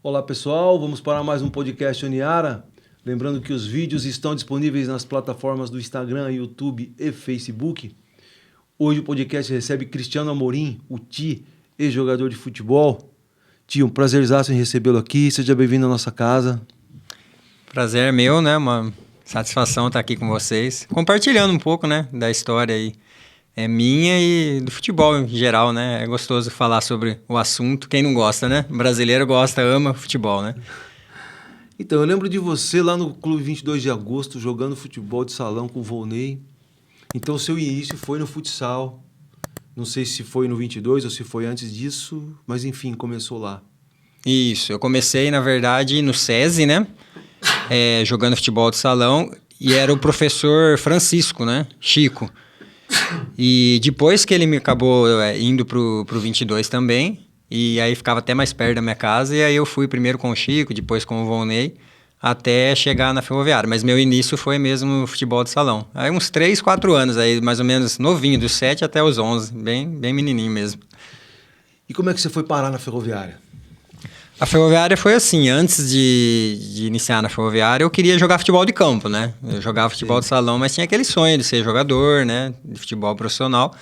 Olá pessoal, vamos para mais um podcast Uniara. Lembrando que os vídeos estão disponíveis nas plataformas do Instagram, YouTube e Facebook. Hoje o podcast recebe Cristiano Amorim, o Ti, ex-jogador de futebol. Ti, um prazerzaço em recebê-lo aqui, seja bem-vindo à nossa casa. Prazer é meu, né? Uma satisfação estar aqui com vocês, compartilhando um pouco, né, da história aí. É minha e do futebol em geral, né? É gostoso falar sobre o assunto. Quem não gosta, né? O brasileiro gosta, ama futebol, né? Então, eu lembro de você lá no Clube 22 de Agosto, jogando futebol de salão com o Volney. Então, o seu início foi no futsal. Não sei se foi no 22 ou se foi antes disso, mas enfim, começou lá. Isso, eu comecei, na verdade, no SESI, né? Jogando futebol de salão. E era o professor Francisco, né? Chico. E depois que ele me acabou indo pro 22 também, e aí ficava até mais perto da minha casa, e aí eu fui primeiro com o Chico, depois com o Volney, até chegar na Ferroviária. Mas meu início foi mesmo futebol de salão. Aí uns 3, 4 anos, aí mais ou menos novinho, dos 7 até os 11, bem menininho mesmo. E como é que você foi parar na Ferroviária? A Ferroviária foi assim, antes de iniciar na Ferroviária, eu queria jogar futebol de campo, né? Eu jogava futebol de salão, mas tinha aquele sonho de ser jogador, né? De futebol profissional.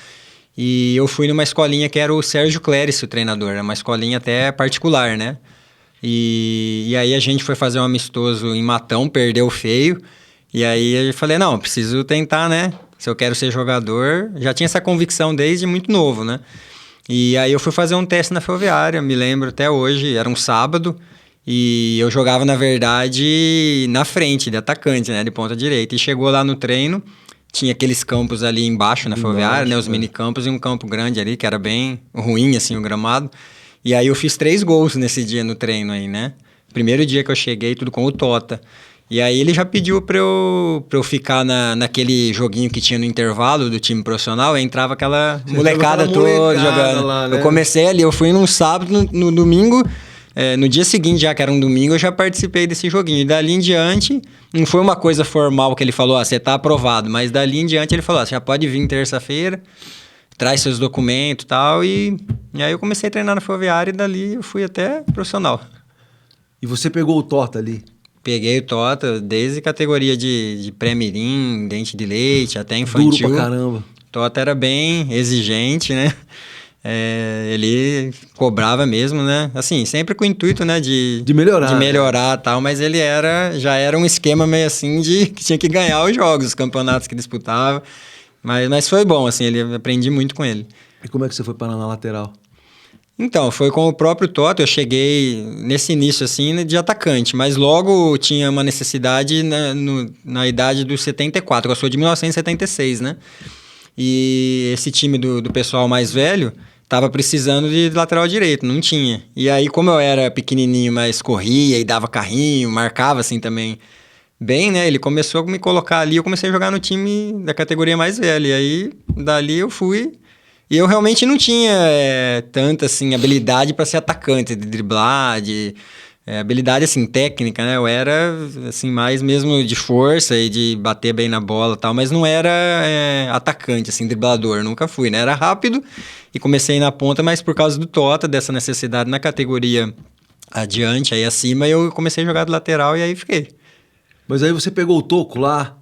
E eu fui numa escolinha que era o Sérgio Cléris, o treinador, era uma escolinha até particular, né? E aí a gente foi fazer um amistoso em Matão, perdeu feio. E aí eu falei, não, preciso tentar, né? Se eu quero ser jogador, já tinha essa convicção desde muito novo, né? E aí eu fui fazer um teste na Ferroviária, me lembro até hoje, era um sábado, e eu jogava, na verdade, na frente, de atacante, né, de ponta direita. E chegou lá no treino, tinha aqueles campos ali embaixo na Ferroviária, né, os minicampos, e um campo grande ali, que era bem ruim, assim, o gramado. E aí eu fiz 3 gols nesse dia no treino aí, né? Primeiro dia que eu cheguei, tudo com o Tota. E aí ele já pediu pra eu ficar naquele joguinho que tinha no intervalo do time profissional, aí entrava aquela molecada toda jogando. Lá, né? Eu comecei ali, eu fui num sábado, no domingo, no dia seguinte já, que era um domingo, eu já participei desse joguinho. E dali em diante, não foi uma coisa formal que ele falou, você tá aprovado, mas dali em diante ele falou, você já pode vir terça-feira, traz seus documentos e tal, e aí eu comecei a treinar na Ferroviária e dali eu fui até profissional. E você pegou o Tota ali? Peguei o Tota desde categoria de pré-mirim, dente de leite, até infantil. Duro pra caramba. O Tota era bem exigente, né? Ele cobrava mesmo, né? Assim, sempre com o intuito, né? De melhorar. De melhorar e tal, mas ele já era um esquema meio assim de que tinha que ganhar os jogos, os campeonatos que disputava. Mas foi bom, assim, aprendi muito com ele. E como é que você foi parar na lateral? Então, foi com o próprio Tota, eu cheguei nesse início assim de atacante, mas logo tinha uma necessidade na idade dos 74, eu sou de 1976, né? E esse time do pessoal mais velho tava precisando de lateral direito, não tinha. E aí, como eu era pequenininho, mas corria e dava carrinho, marcava assim também bem, né? Ele começou a me colocar ali, eu comecei a jogar no time da categoria mais velha, e aí dali eu fui... E eu realmente não tinha tanta, assim, habilidade para ser atacante, de driblar, habilidade, assim, técnica, né? Eu era, assim, mais mesmo de força e de bater bem na bola e tal, mas não era atacante, assim, driblador, nunca fui, né? Era rápido e comecei na ponta, mas por causa do Tota, dessa necessidade na categoria adiante, aí acima, eu comecei a jogar de lateral e aí fiquei. Mas aí você pegou o Toco lá?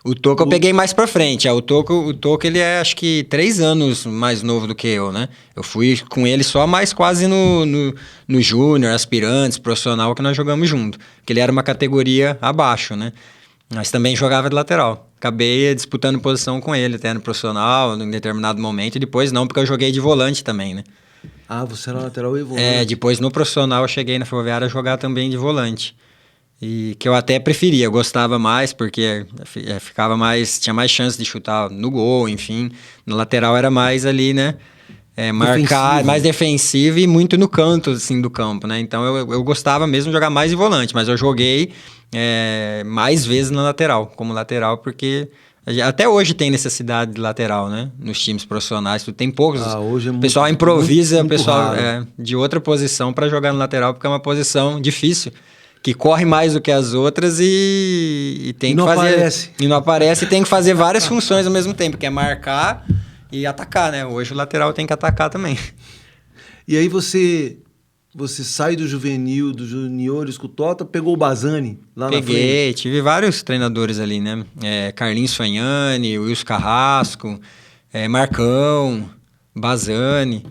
O Toco eu peguei mais pra frente. O Toco ele é, acho que 3 anos mais novo do que eu, né? Eu fui com ele só mais quase no júnior, aspirantes, profissional, que nós jogamos junto. Porque ele era uma categoria abaixo, né? Mas também jogava de lateral. Acabei disputando posição com ele até no profissional, em determinado momento. E depois não, porque eu joguei de volante também, né? Ah, você era lateral e volante. Depois no profissional eu cheguei na Ferroviária a jogar também de volante. E que eu até preferia, eu gostava mais, porque tinha mais chance de chutar no gol, enfim. No lateral era mais ali, né? Marcar, mais defensivo e muito no canto, assim, do campo, né? Então eu gostava mesmo de jogar mais de volante, mas eu joguei mais vezes na lateral, como lateral, porque até hoje tem necessidade de lateral, né? Nos times profissionais, tem poucos. Hoje é o pessoal improvisa muito o pessoal raro. De outra posição para jogar no lateral, porque é uma posição difícil. Que corre mais do que as outras e tem que fazer... Aparece. E não aparece e tem que fazer várias funções ao mesmo tempo, que é marcar e atacar, né? Hoje o lateral tem que atacar também. E aí você você sai do juvenil, dos juniores com o Tota, pegou o Bazani lá na frente? Peguei, tive vários treinadores ali, né? Carlinhos Fagnani, Wilson Carrasco, Marcão, Bazani.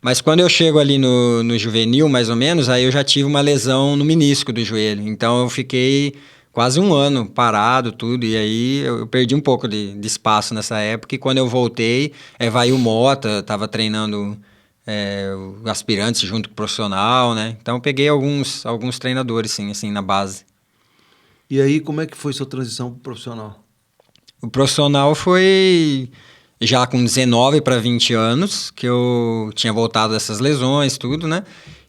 Mas quando eu chego ali no juvenil, mais ou menos, aí eu já tive uma lesão no menisco do joelho. Então eu fiquei quase um ano parado, tudo. E aí eu perdi um pouco de espaço nessa época. E quando eu voltei, vai o Mota, tava treinando o aspirantes junto com o profissional, né? Então eu peguei alguns treinadores, sim, assim, na base. E aí, como é que foi sua transição pro profissional? O profissional foi já com 19 para 20 anos, que eu tinha voltado dessas lesões, tudo, né?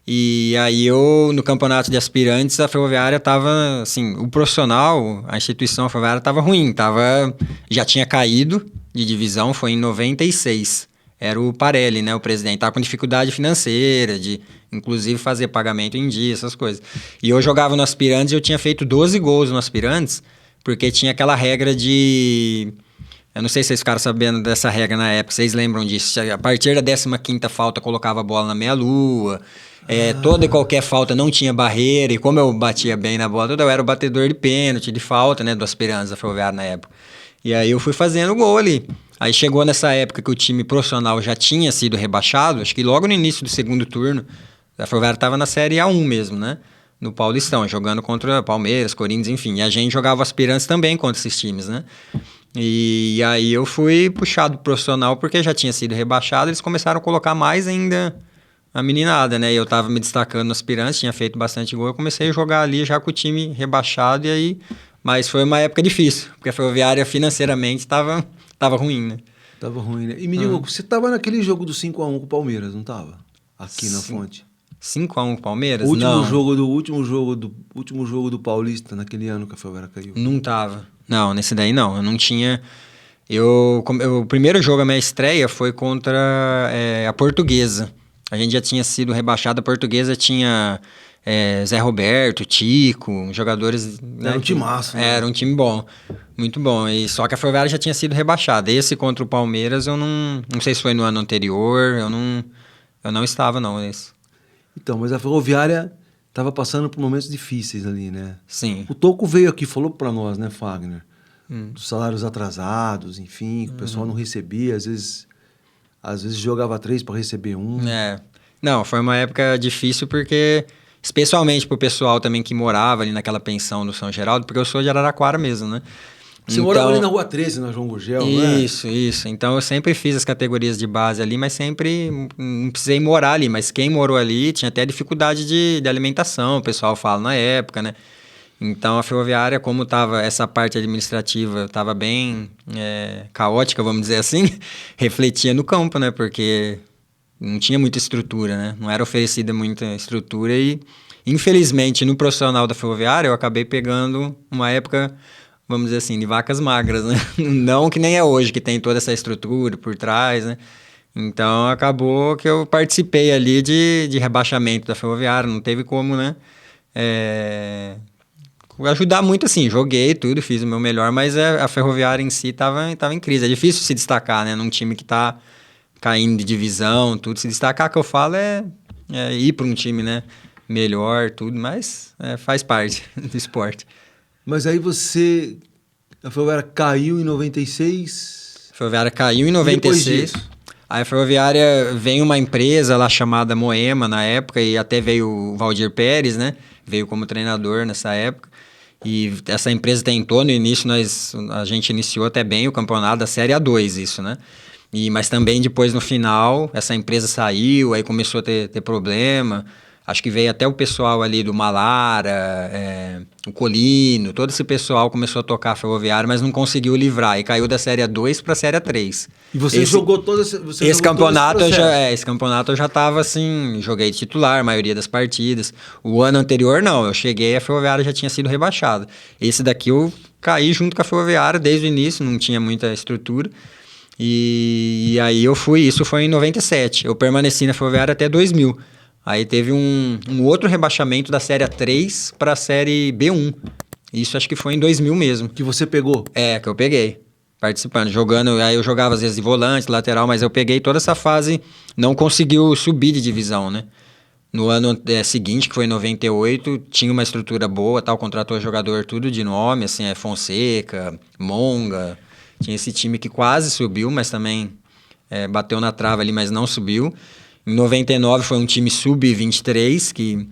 E aí no campeonato de aspirantes, a Ferroviária tava, assim, o profissional, a instituição Ferroviária tava ruim, já tinha caído de divisão, foi em 96. Era o Parelli, né, o presidente, tava com dificuldade financeira, de inclusive fazer pagamento em dia, essas coisas. E eu jogava no aspirantes e eu tinha feito 12 gols no aspirantes, porque tinha aquela regra de... Eu não sei se vocês ficaram sabendo dessa regra na época, vocês lembram disso? A partir da 15ª falta, colocava a bola na meia-lua, toda e qualquer falta não tinha barreira, e como eu batia bem na bola, eu era o batedor de pênalti, de falta, né, do aspirantes da Ferroviária na época. E aí eu fui fazendo gol ali. Aí chegou nessa época que o time profissional já tinha sido rebaixado, acho que logo no início do segundo turno, a Ferroviária estava na Série A1 mesmo, né? No Paulistão, jogando contra Palmeiras, Corinthians, enfim. E a gente jogava aspirantes também contra esses times, né? E aí eu fui puxado pro profissional porque já tinha sido rebaixado, eles começaram a colocar mais ainda a meninada, né? E eu tava me destacando no aspirantes, tinha feito bastante gol, eu comecei a jogar ali já com o time rebaixado e aí... Mas foi uma época difícil, porque a Ferroviária financeiramente tava ruim, né? Tava ruim, né? E me diga, você tava naquele jogo do 5x1 com o Palmeiras, não tava? Aqui na Fonte. 5x1 com o Palmeiras? O não. último jogo do Paulista, naquele ano que a Ferroviária caiu. Não tava. Não, nesse daí não. Eu não tinha... O primeiro jogo, a minha estreia, foi contra a Portuguesa. A gente já tinha sido rebaixado. A Portuguesa tinha Zé Roberto, Tico, jogadores... Né, era um timaço. Né? Era um time bom. Muito bom. Só que a Ferroviária já tinha sido rebaixada. Esse contra o Palmeiras, eu não sei se foi no ano anterior. Eu não estava, não, nesse. Então, mas a Ferroviária estava passando por momentos difíceis ali, né? Sim. O Toco veio aqui, falou para nós, né, Fagner? Dos salários atrasados, enfim, que o pessoal não recebia, às vezes jogava 3 para receber 1. Não, foi uma época difícil porque, especialmente pro pessoal também que morava ali naquela pensão do São Geraldo, porque eu sou de Araraquara mesmo, né? Você morava ali na Rua 13, na João Gurgel, né? Isso. Então eu sempre fiz as categorias de base ali, mas sempre não precisei morar ali. Mas quem morou ali tinha até dificuldade de alimentação, o pessoal fala na época, né? Então a Ferroviária, como tava essa parte administrativa, estava bem caótica, vamos dizer assim, refletia no campo, né? Porque não tinha muita estrutura, né? Não era oferecida muita estrutura e, infelizmente, no profissional da Ferroviária, eu acabei pegando uma época... vamos dizer assim, de vacas magras, né? Não que nem é hoje, que tem toda essa estrutura por trás, né? Então, acabou que eu participei ali de rebaixamento da Ferroviária, não teve como, né? Ajudar muito, assim, joguei tudo, fiz o meu melhor, mas a Ferroviária em si tava em crise. É difícil se destacar, né? Num time que tá caindo de divisão, tudo. Se destacar, que eu falo, é ir para um time, né? Melhor, tudo, mas faz parte do esporte. Mas aí a Ferroviária caiu em 96? A Ferroviária caiu em 96. Aí a Ferroviária veio uma empresa lá chamada Moema na época, e até veio o Valdir Pérez, né? Veio como treinador nessa época. E essa empresa tentou, no início a gente iniciou até bem o campeonato da Série A2, isso, né? Mas também depois no final, essa empresa saiu, aí começou a ter problema. Acho que veio até o pessoal ali do Malara, o Colino, todo esse pessoal começou a tocar a Ferroviária, mas não conseguiu livrar. E caiu da Série A2 para a Série A3. E você jogou todo esse campeonato? Esse campeonato eu já estava assim, joguei titular, a maioria das partidas. O ano anterior não, eu cheguei, a Ferroviária já tinha sido rebaixada. Esse daqui eu caí junto com a Ferroviária desde o início, não tinha muita estrutura. E aí isso foi em 97. Eu permaneci na Ferroviária até 2000. Aí teve um outro rebaixamento da Série A3 para a Série B1. Isso acho que foi em 2000 mesmo. Que você pegou? Que eu peguei. Participando, jogando. Aí eu jogava às vezes de volante, lateral, mas eu peguei toda essa fase. Não conseguiu subir de divisão, né? No ano seguinte, que foi em 98, tinha uma estrutura boa, tal, contratou jogador tudo de nome, assim, Fonseca, Monga. Tinha esse time que quase subiu, mas também bateu na trava ali, mas não subiu. Em 99 foi um time sub-23, que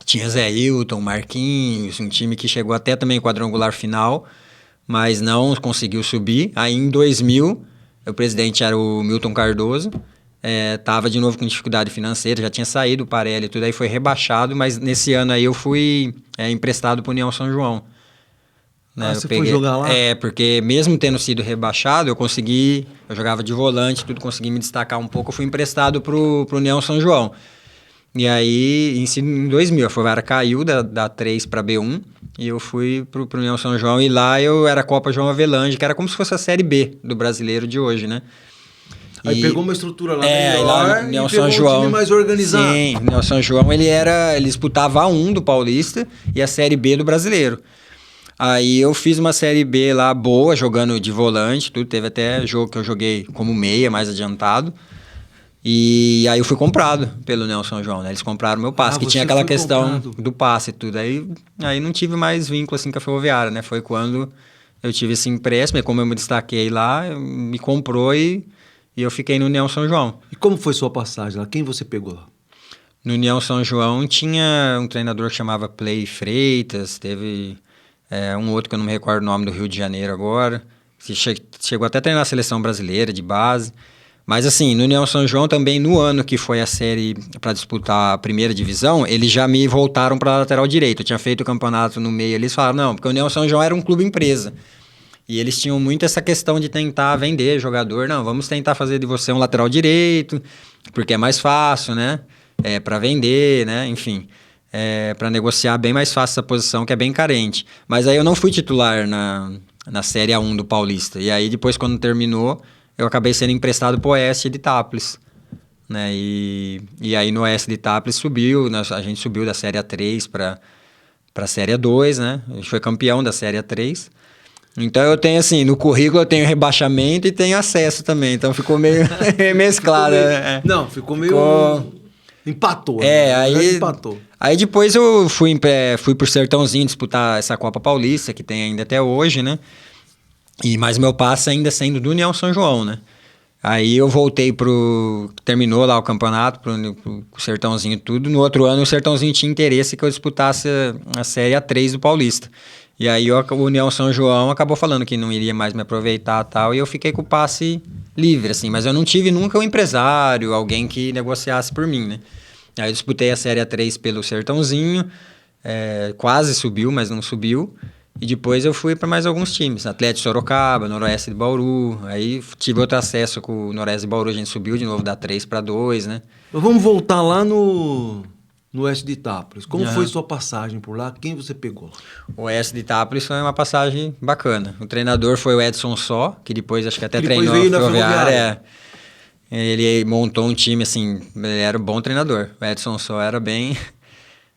tinha Zé Hilton, Marquinhos, um time que chegou até também quadrangular final, mas não conseguiu subir. Aí em 2000, o presidente era o Milton Cardoso, tava de novo com dificuldade financeira, já tinha saído o Parelli e tudo, aí foi rebaixado, mas nesse ano aí eu fui emprestado para o União São João. Né? Você foi jogar lá? Porque mesmo tendo sido rebaixado, eu jogava de volante, tudo, consegui me destacar um pouco, eu fui emprestado pro União São João. E aí, em 2000, a Ferroviária caiu da 3 para B1, e eu fui pro União São João, e lá eu era Copa João Avelange, que era como se fosse a Série B do brasileiro de hoje, né? Aí pegou uma estrutura lá melhor lá no e pegou um time mais organizado. Sim, o União São João, ele disputava a 1 do Paulista e a Série B do brasileiro. Aí eu fiz uma Série B lá boa, jogando de volante, tudo. Teve até jogo que eu joguei como meia, mais adiantado. E aí eu fui comprado pelo União São João, né? Eles compraram meu passe, que tinha aquela questão do passe e tudo. Aí não tive mais vínculo assim com a Ferroviária, né? Foi quando eu tive esse empréstimo, e como eu me destaquei lá, me comprou e eu fiquei no União São João. E como foi sua passagem lá? Quem você pegou lá? No União São João tinha um treinador que chamava Play Freitas, teve um outro que eu não me recordo o nome, do Rio de Janeiro agora. Chegou até a treinar a seleção brasileira de base. Mas assim, no União São João também, no ano que foi a série para disputar a primeira divisão, eles já me voltaram para a lateral direito. Eu tinha feito o campeonato no meio, eles falaram, não, porque o União São João era um clube empresa. E eles tinham muito essa questão de tentar vender jogador. Não, vamos tentar fazer de você um lateral direito, porque é mais fácil, né? Para vender, né? Enfim, para negociar bem mais fácil essa posição, que é bem carente. Mas aí eu não fui titular na Série A1 do Paulista. E aí depois, quando terminou, eu acabei sendo emprestado para o Oeste de Itápolis. Né? E aí no Oeste de Itápolis subiu, a gente subiu da Série A3 para a Série A2, né? A gente foi campeão da Série A3. Então eu tenho assim, no currículo eu tenho rebaixamento e tenho acesso também, então ficou meio mesclado. Ficou meio... Empatou. Aí empatou. Aí depois eu fui pro Sertãozinho disputar essa Copa Paulista, que tem ainda até hoje, né? Mas meu passe ainda sendo do União São João, né? Aí eu voltei terminou lá o campeonato, pro Sertãozinho tudo. No outro ano o Sertãozinho tinha interesse que eu disputasse a Série A3 do Paulista. E aí o União São João acabou falando que não iria mais me aproveitar e tal, e eu fiquei com o passe livre, assim. Mas eu não tive nunca um empresário, alguém que negociasse por mim, né? Aí eu disputei a Série A3 pelo Sertãozinho, quase subiu, mas não subiu. E depois eu fui para mais alguns times, Atlético Sorocaba, Noroeste de Bauru. Aí tive outro acesso com o Noroeste de Bauru, a gente subiu de novo da 3 para 2, né? Mas vamos voltar lá no Oeste de Itápolis. Como foi sua passagem por lá? Quem você pegou? O Oeste de Itápolis foi uma passagem bacana. O treinador foi o Edson Só, que depois acho que até treinou a Ferroviária. Ele montou um time, assim, ele era um bom treinador. O Edson Só era bem,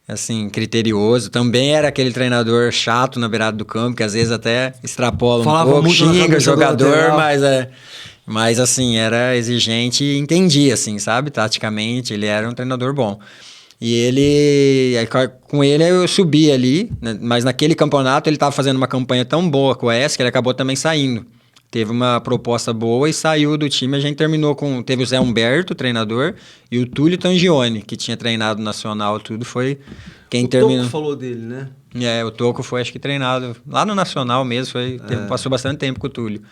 assim, criterioso. Também era aquele treinador chato na beirada do campo, que às vezes até extrapola um pouco, xinga o jogador, mas assim, era exigente e entendia, assim, sabe? Taticamente, ele era um treinador bom. E com ele eu subi ali, né? Mas naquele campeonato ele estava fazendo uma campanha tão boa com o Oeste que ele acabou também saindo. Teve uma proposta boa e saiu do time. A gente terminou teve o Zé Humberto, treinador, e o Túlio Tangione, que tinha treinado no Nacional, tudo, foi quem terminou. O Toco falou dele, né? O Toco foi, acho que, treinado lá no Nacional mesmo, passou bastante tempo com o Túlio.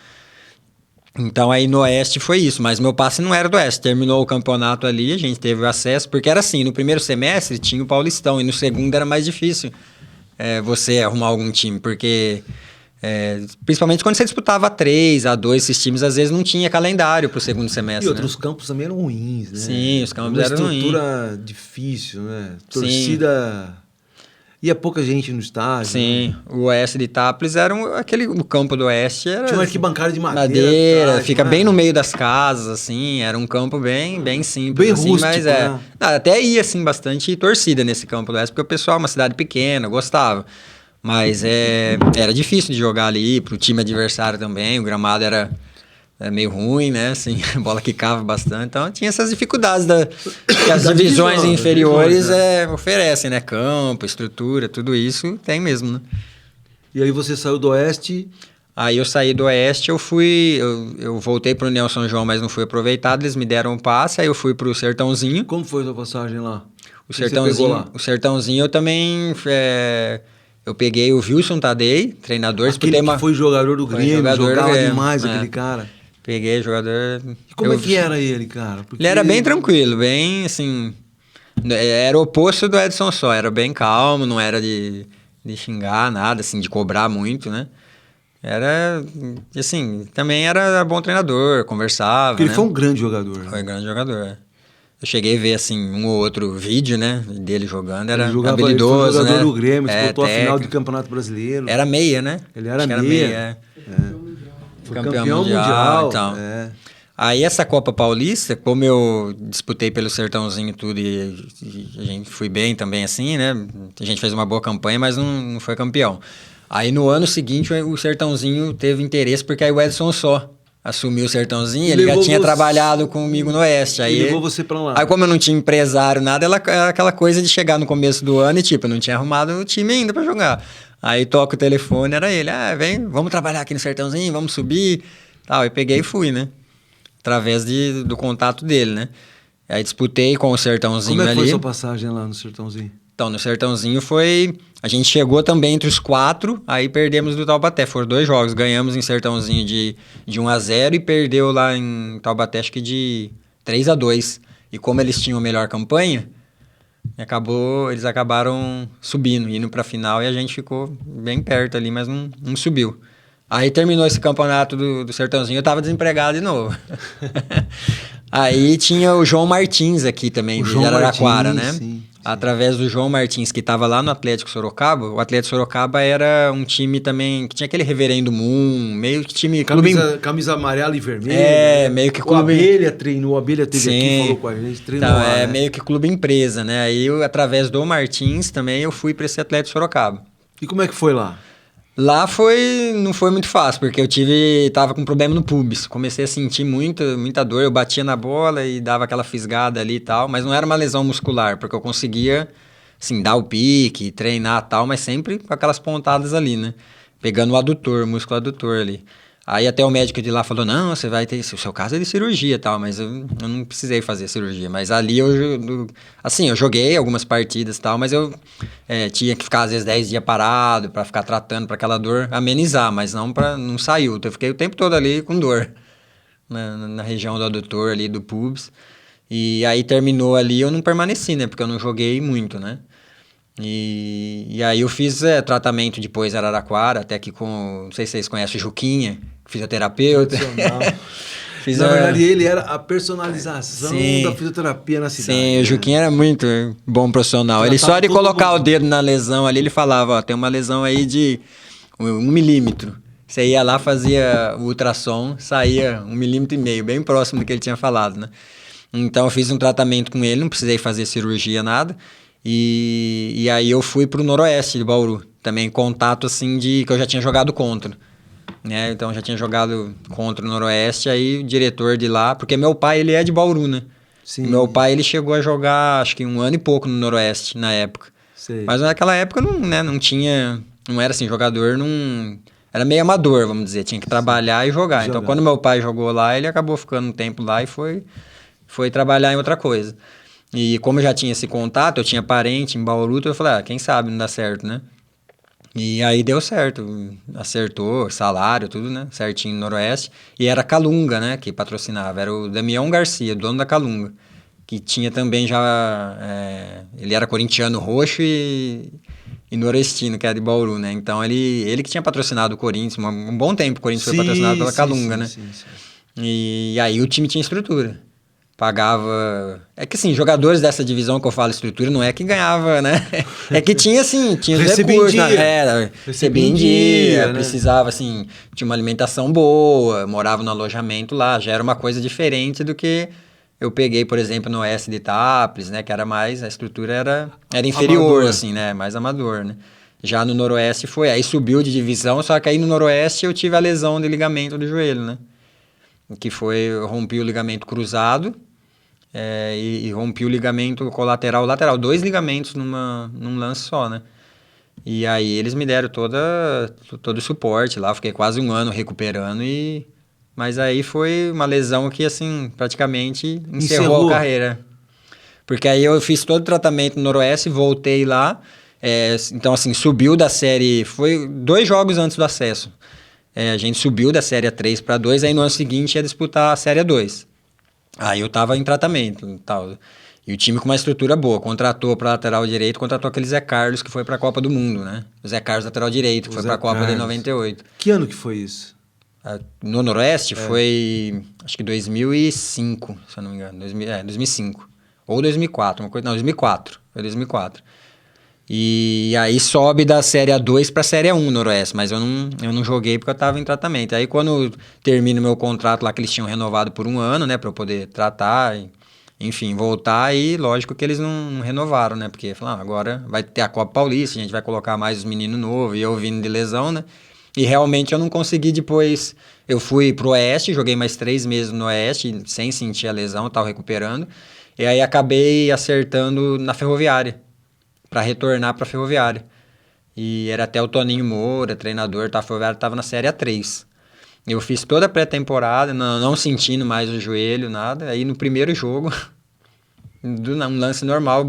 Então aí no Oeste foi isso, mas meu passe não era do Oeste. Terminou o campeonato ali, a gente teve o acesso, porque era assim, no primeiro semestre tinha o Paulistão, e no segundo era mais difícil você arrumar algum time, porque... principalmente quando você disputava A3, A2, esses times às vezes não tinha calendário pro segundo semestre. E outros campos também eram ruins, né? Sim, os campos eram ruins. Estrutura difícil, né? Torcida... Ia pouca gente no estádio. Sim, né? O Oeste de Itápolis era o campo do Oeste era... Tinha uma arquibancada de madeira atrás, fica bem no meio das casas, assim, era um campo bem simples. Bem assim, rústico, mas né? Até ia, assim, bastante torcida nesse campo do Oeste, porque o pessoal, uma cidade pequena, gostava. Mas era difícil de jogar ali, pro time adversário também, o gramado era era meio ruim, né? Assim, a bola quicava bastante. Então tinha essas dificuldades que as divisões inferiores oferecem, né? Campo, estrutura, tudo isso tem mesmo, né? E aí você saiu do Oeste? Aí eu saí do Oeste, eu voltei pro União São João, mas não fui aproveitado, eles me deram um passe, aí eu fui pro Sertãozinho. Como foi a sua passagem lá? O Sertãozinho eu também... eu peguei o Wilson Tadei, treinador. Aquele que foi jogador do Grêmio, jogava demais aquele cara. Peguei jogador... E como é que era ele, cara? Ele era bem tranquilo, bem assim... Era o oposto do Edson Só, era bem calmo, não era de xingar nada, assim, de cobrar muito, né? Era, assim, também era bom treinador, conversava, porque ele foi um grande jogador. Foi um grande jogador, Eu cheguei a ver, assim, um ou outro vídeo, né, dele jogando, era habilidoso, ele foi jogador né? do Grêmio, disputou a final do Campeonato Brasileiro. Era meia, né? Ele era meia. Foi campeão mundial. Então. Aí essa Copa Paulista, como eu disputei pelo Sertãozinho e tudo, e a gente fui bem também assim, né? A gente fez uma boa campanha, mas não foi campeão. Aí no ano seguinte o Sertãozinho teve interesse, porque aí o Edson Só assumiu o Sertãozinho, ele já tinha trabalhado comigo no Oeste. Aí levou você pra lá. Aí como eu não tinha empresário, nada, era aquela coisa de chegar no começo do ano e eu não tinha arrumado o time ainda pra jogar. Aí toca o telefone, era ele, vem, vamos trabalhar aqui no Sertãozinho, vamos subir, tal. Eu peguei e fui, né? Através do contato dele, né? Aí disputei com o Sertãozinho ali. Como é que foi a sua passagem lá no Sertãozinho? Então, no Sertãozinho foi... A gente chegou também entre os 4, aí perdemos do Taubaté. Foram 2 jogos. Ganhamos em Sertãozinho de 1-0 e perdeu lá em Taubaté, acho que de 3-2. E como eles tinham a melhor campanha, eles acabaram subindo, indo pra final, e a gente ficou bem perto ali, mas não subiu. Aí terminou esse campeonato do Sertãozinho, eu tava desempregado de novo. Aí tinha o João Martins aqui também, de Araraquara, né? Sim. Através do João Martins, que estava lá no Atlético Sorocaba. O Atlético Sorocaba era um time também que tinha aquele Reverendo Moon, meio que time... Camisa amarela e vermelha. Meio que clube... O Abelha teve aqui, falou com a gente, treinou então, lá, né? meio que clube empresa, né? Aí, através do Martins também, eu fui para esse Atlético Sorocaba. E como é que foi lá? Lá não foi muito fácil, porque tava com problema no pubis. Comecei a sentir muita dor, eu batia na bola e dava aquela fisgada ali e tal, mas não era uma lesão muscular, porque eu conseguia, assim, dar o pique, treinar e tal, mas sempre com aquelas pontadas ali, né? Pegando o músculo adutor ali. Aí até o médico de lá falou, não, você vai ter... O seu caso é de cirurgia e tal, mas eu não precisei fazer cirurgia. Mas ali eu joguei algumas partidas e tal, mas eu tinha que ficar às vezes 10 dias parado pra ficar tratando, pra aquela dor amenizar, mas não saiu. Eu fiquei o tempo todo ali com dor, na região do adutor ali, do pubis. E aí terminou ali, eu não permaneci, né, porque eu não joguei muito, né. E aí eu fiz tratamento depois em Araraquara, até que não sei se vocês conhecem o Juquinha, fisioterapeuta. Na verdade, ele era a personalização da fisioterapia na cidade. Sim, o Juquinha era muito bom profissional. Ele só de colocar o dedo na lesão ali, ele falava, tem uma lesão aí de 1 milímetro. Você ia lá, fazia o ultrassom, saía 1,5 milímetro, bem próximo do que ele tinha falado, né? Então eu fiz um tratamento com ele, não precisei fazer cirurgia, nada. E aí eu fui pro Noroeste de Bauru, também contato assim que eu já tinha jogado contra, né? Então já tinha jogado contra o Noroeste, aí o diretor de lá, porque meu pai ele é de Bauru, né? Sim. Meu pai ele chegou a jogar acho que 1 ano e pouco no Noroeste na época. Sei. Mas naquela época não tinha, não era assim, jogador era meio amador, vamos dizer, tinha que trabalhar e jogar. Então quando meu pai jogou lá, ele acabou ficando um tempo lá e foi trabalhar em outra coisa. E como eu já tinha esse contato, eu tinha parente em Bauru, eu falei, quem sabe não dá certo, né? E aí deu certo, acertou, salário, tudo, né? Certinho no Noroeste. E era Calunga, né, que patrocinava, era o Damião Garcia, dono da Calunga, que tinha também já, ele era corintiano roxo e noroestino, que era de Bauru, né? Então ele que tinha patrocinado o Corinthians, um bom tempo o Corinthians foi patrocinado pela Calunga, né? Sim. E aí o time tinha estrutura. Pagava... É que, assim, jogadores dessa divisão que eu falo estrutura, não é que ganhava, né? É que tinha, assim, tinha os recursos. Recebia em dia, né? Precisava, assim, tinha uma alimentação boa, morava no alojamento lá, já era uma coisa diferente do que eu peguei, por exemplo, no Oeste de Itápolis, né? Que era mais... A estrutura era inferior, amador. Assim, né? Mais amador, né? Já no Noroeste aí subiu de divisão, só que aí no Noroeste eu tive a lesão de ligamento do joelho, né? que foi, eu rompi o ligamento cruzado e rompi o ligamento colateral lateral, 2 ligamentos num lance só, né? E aí eles me deram todo o suporte lá, fiquei quase 1 ano recuperando mas aí foi uma lesão que, assim, praticamente encerrou a carreira. Porque aí eu fiz todo o tratamento no Noroeste, voltei lá, então assim, subiu da série, foi 2 jogos antes do acesso. A gente subiu da série 3 para 2, aí no ano seguinte ia disputar a série 2. Aí eu tava em tratamento e tal. E o time com uma estrutura boa, contratou para lateral direito, contratou aquele Zé Carlos que foi para a Copa do Mundo, né? O Zé Carlos lateral direito, que foi para a Copa de 98. Que ano que foi isso? No Noroeste foi, acho que 2005, se eu não me engano. 2005. Ou 2004, uma coisa, não, 2004. Foi 2004. E aí sobe da Série A2 para a Série A1 Noroeste, mas eu não joguei porque eu estava em tratamento. Aí quando termina o meu contrato lá, que eles tinham renovado por 1 ano, né, para eu poder tratar, enfim, voltar, aí lógico que eles não renovaram, né, porque falaram, agora vai ter a Copa Paulista, a gente vai colocar mais os meninos novos, e eu vindo de lesão, né, e realmente eu não consegui depois. Eu fui pro Oeste, joguei mais 3 meses no Oeste, sem sentir a lesão, estava recuperando, e aí acabei acertando na Ferroviária, para retornar para a Ferroviária. E era até o Toninho Moura, treinador, a Ferroviária estava na Série A3. Eu fiz toda a pré-temporada, não sentindo mais o joelho, nada. Aí no primeiro jogo, um lance normal,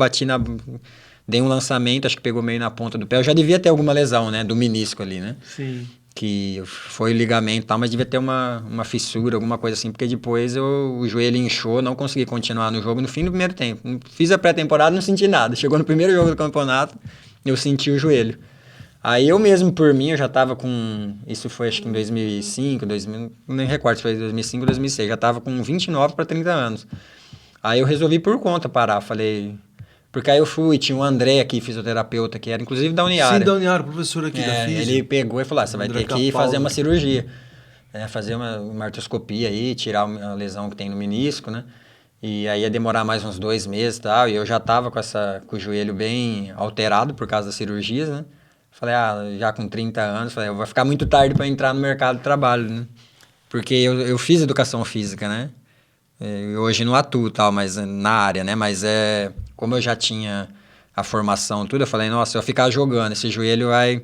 dei um lançamento, acho que pegou meio na ponta do pé. Eu já devia ter alguma lesão, né, do menisco ali, né? Sim. Que foi ligamento e tal, mas devia ter uma fissura, alguma coisa assim, porque depois o joelho inchou, não consegui continuar no jogo no fim do primeiro tempo. Fiz a pré-temporada, não senti nada. Chegou no primeiro jogo do campeonato, eu senti o joelho. Aí eu mesmo, por mim, eu já tava com... Isso foi acho que em 2005, nem recordo se foi 2005 ou 2006. Já tava com 29 para 30 anos. Aí eu resolvi por conta parar, falei... Porque aí eu fui, tinha o André aqui, fisioterapeuta, que era inclusive da Uniara. Sim, da Uniara, professor aqui da Físio. Ele pegou e falou, você vai ter que fazer uma cirurgia. Fazer uma artroscopia aí, tirar a lesão que tem no menisco, né? E aí ia demorar mais uns 2 meses e tal. E eu já tava com o joelho bem alterado por causa das cirurgias, né? Falei, já com 30 anos, falei, vai ficar muito tarde para entrar no mercado de trabalho, né? Porque eu fiz educação física, né? Hoje não atuo tal, mas na área, né? Mas como eu já tinha a formação tudo, eu falei, nossa, se eu ficar jogando, esse joelho vai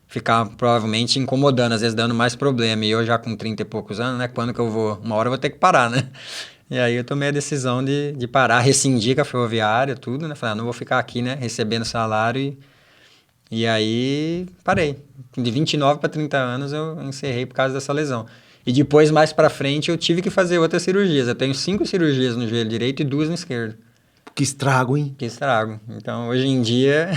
ficar provavelmente incomodando, às vezes dando mais problema. E eu já com 30 e poucos anos, né? Quando que eu vou? Uma hora eu vou ter que parar, né? E aí eu tomei a decisão de parar, rescindir com a Ferroviária, tudo, né? Falei, não vou ficar aqui, né? Recebendo salário e aí parei. De 29 para 30 anos eu encerrei por causa dessa lesão. E depois, mais pra frente, eu tive que fazer outras cirurgias. Eu tenho 5 cirurgias no joelho direito e 2 no esquerdo. Que estrago, hein? Que estrago. Então, hoje em dia,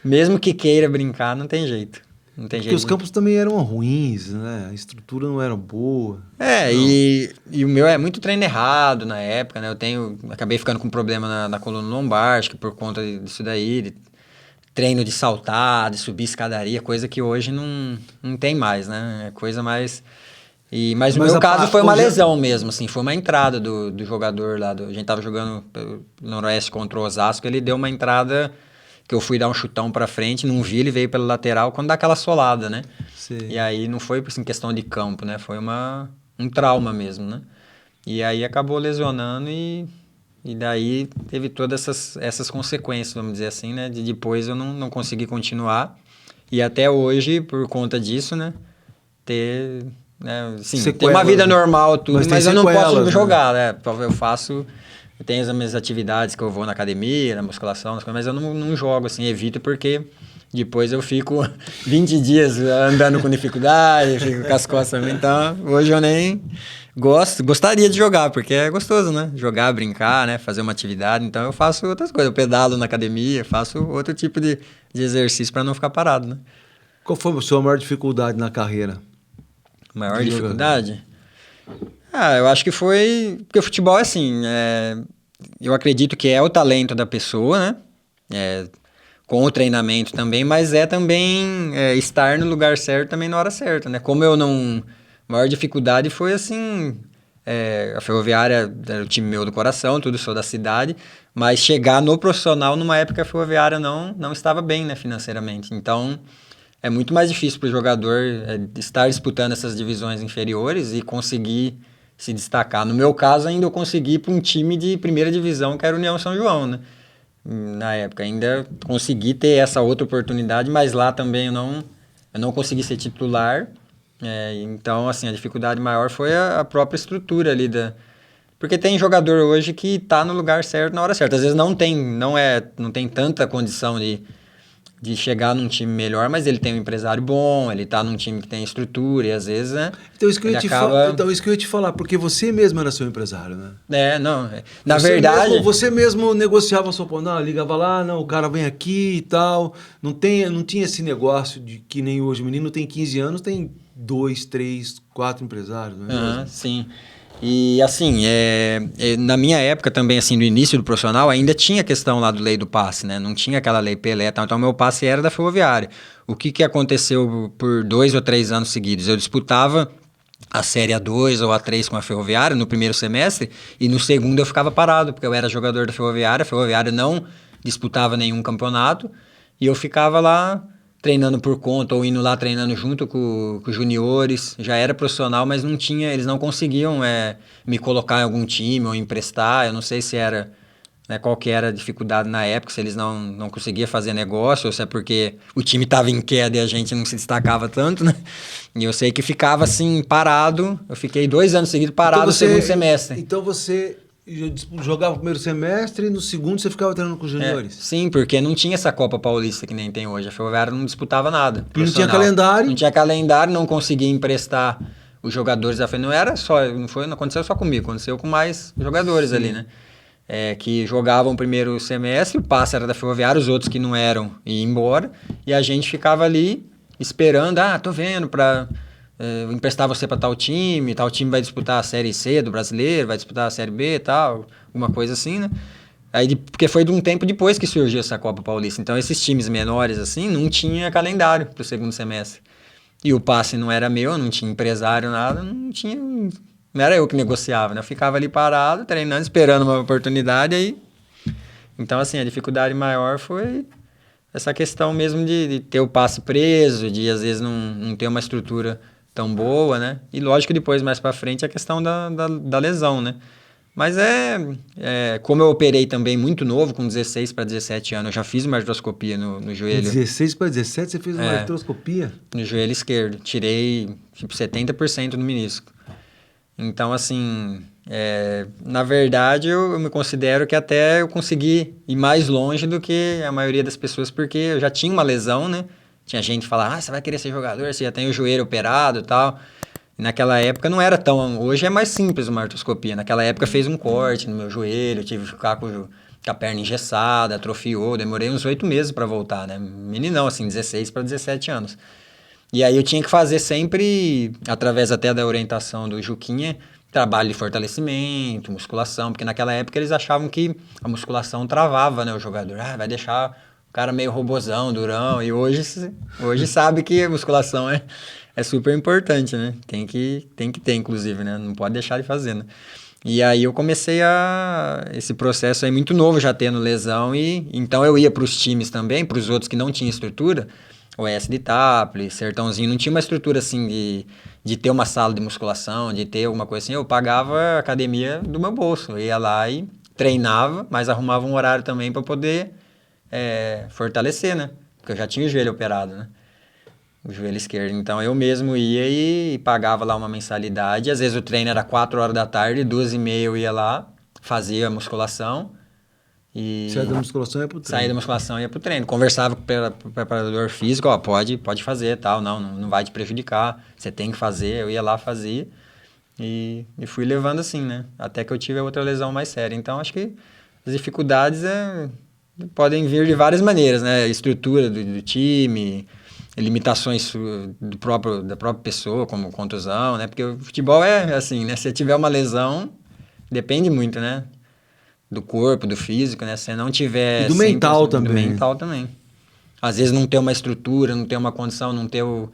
mesmo que queira brincar, não tem jeito. Não tem Porque os campos também eram ruins, né? A estrutura não era boa. E o meu é muito treino errado na época, né? Acabei ficando com problema na coluna lombar, acho que por conta disso daí, treino de saltar, de subir escadaria, coisa que hoje não tem mais, né? É coisa mais... Mas no meu caso foi uma lesão mesmo, assim, foi uma entrada do jogador lá, a gente tava jogando no Noroeste contra o Osasco, ele deu uma entrada que eu fui dar um chutão pra frente, não vi, ele veio pela lateral, quando dá aquela solada, né? Sim. E aí não foi assim, questão de campo, né? Foi um trauma mesmo, né? E aí acabou lesionando e daí teve todas essas consequências, vamos dizer assim, né? Depois eu não consegui continuar. E até hoje, por conta disso, né? Ter uma vida normal, tudo, mas eu não posso jogar, né? Eu tenho as minhas atividades que eu vou na academia, na musculação, mas eu não jogo, assim, evito porque depois eu fico 20 dias andando com dificuldade, fico com as costas. Então, hoje eu nem gostaria de jogar, porque é gostoso, né? Jogar, brincar, né? Fazer uma atividade. Então, eu faço outras coisas. Eu pedalo na academia, faço outro tipo de exercício para não ficar parado, né? Qual foi a sua maior dificuldade na carreira? Maior dificuldade? Eu acho que foi... Porque o futebol é assim, eu acredito que é o talento da pessoa, né? Com o treinamento também, mas também estar no lugar certo também na hora certa, né? Como eu não... A maior dificuldade foi assim... a Ferroviária era o time meu do coração, tudo, sou da cidade, mas chegar no profissional numa época que a Ferroviária não estava bem, né, financeiramente. Então... é muito mais difícil para o jogador estar disputando essas divisões inferiores e conseguir se destacar. No meu caso, ainda eu consegui para um time de primeira divisão, que era o União São João, né? Na época, ainda consegui ter essa outra oportunidade, mas lá também eu não consegui ser titular. Então, assim, a dificuldade maior foi a própria estrutura ali porque tem jogador hoje que está no lugar certo na hora certa. Às vezes não tem tanta condição de chegar num time melhor, mas ele tem um empresário bom, ele tá num time que tem estrutura e às vezes, né? Então isso que eu ele ia te acaba... então, isso que eu ia te falar, porque você mesmo era seu empresário, né? Na verdade... Você mesmo negociava a sua não, ligava lá, não, o cara vem aqui e tal. Não tinha esse negócio de que nem hoje. O menino tem 15 anos, tem 2, 3, 4 empresários, não é mesmo? Sim. E assim, na minha época também, assim, no início do profissional, ainda tinha a questão lá do lei do passe, né? Não tinha aquela lei Pelé e tal. Então, meu passe era da Ferroviária. O que aconteceu por 2 ou 3 anos seguidos? Eu disputava a Série A2 ou A3 com a Ferroviária no primeiro semestre e no segundo eu ficava parado, porque eu era jogador da Ferroviária. A Ferroviária não disputava nenhum campeonato e eu ficava lá treinando por conta ou indo lá treinando junto com os juniores. Já era profissional, mas não tinha, eles não conseguiam me colocar em algum time ou emprestar. Eu não sei se era, né, qual que era a dificuldade na época, se eles não conseguiam fazer negócio ou se é porque o time estava em queda e a gente não se destacava tanto, né? E eu sei que ficava assim parado. Eu fiquei 2 anos seguidos parado no segundo semestre. Então você jogava o primeiro semestre e no segundo você ficava treinando com os juniores? Sim, porque não tinha essa Copa Paulista que nem tem hoje. A Ferroviária não disputava nada. E não tinha calendário? Não tinha calendário, não conseguia emprestar os jogadores da Ferroviária. Não aconteceu só comigo, aconteceu com mais jogadores ali, né? Que jogavam o primeiro semestre, o passe era da Ferroviária, os outros que não eram iam embora. E a gente ficava ali esperando, tô vendo para... emprestar você para tal time vai disputar a Série C do Brasileiro, vai disputar a Série B e tal, alguma coisa assim, né? Porque foi de um tempo depois que surgiu essa Copa Paulista. Então, esses times menores, assim, não tinha calendário para o segundo semestre. E o passe não era meu, não tinha empresário, nada, não era eu que negociava, né? Eu ficava ali parado, treinando, esperando uma oportunidade, aí... Então, assim, a dificuldade maior foi essa questão mesmo de ter o passe preso, de às vezes não ter uma estrutura tão boa, né? E lógico que depois, mais pra frente, a questão da lesão, né? Mas como eu operei também muito novo, com 16 para 17 anos, eu já fiz uma artroscopia no joelho. 16 para 17 você fez uma artroscopia? No joelho esquerdo. Tirei, tipo, 70% do menisco. Então, assim, na verdade, eu me considero que até eu consegui ir mais longe do que a maioria das pessoas, porque eu já tinha uma lesão, né? Tinha gente que falava, você vai querer ser jogador, você já tem o joelho operado e tal. E naquela época não era tão... Hoje é mais simples uma artroscopia. Naquela época fez um corte no meu joelho, eu tive que ficar com a perna engessada, atrofiou. Demorei uns 8 meses para voltar, né? Meninão, assim, 16 para 17 anos. E aí eu tinha que fazer sempre, através até da orientação do Juquinha, trabalho de fortalecimento, musculação, porque naquela época eles achavam que a musculação travava, né, o jogador. Vai deixar o cara meio robozão, durão. E hoje sabe que a musculação é super importante, né? Tem que ter, inclusive, né? Não pode deixar de fazer, né? E aí eu comecei esse processo aí muito novo, já tendo lesão, e então eu ia para os times também, para os outros que não tinham estrutura, Oeste de Itápolis, Sertãozinho, não tinha uma estrutura assim de ter uma sala de musculação, de ter alguma coisa assim. Eu pagava a academia do meu bolso, eu ia lá e treinava, mas arrumava um horário também para poder fortalecer, né? Porque eu já tinha o joelho operado, né? O joelho esquerdo. Então eu mesmo ia e pagava lá uma mensalidade. Às vezes o treino era 4 horas da tarde, 2h30 eu ia lá, fazia a musculação. Saía da musculação e ia pro treino. Saía da musculação e ia pro treino. Conversava com o preparador físico, pode fazer, tal, não vai te prejudicar, você tem que fazer. Eu ia lá, fazia e fui levando assim, né? Até que eu tive a outra lesão mais séria. Então acho que as dificuldades podem vir de várias maneiras, né? Estrutura do time, limitações da própria pessoa, como contusão, né? Porque o futebol é assim, né? Se tiver uma lesão, depende muito, né? Do corpo, do físico, né? Se não tiver... E do mental também. Do mental também. Às vezes não ter uma estrutura, não ter uma condição, não ter o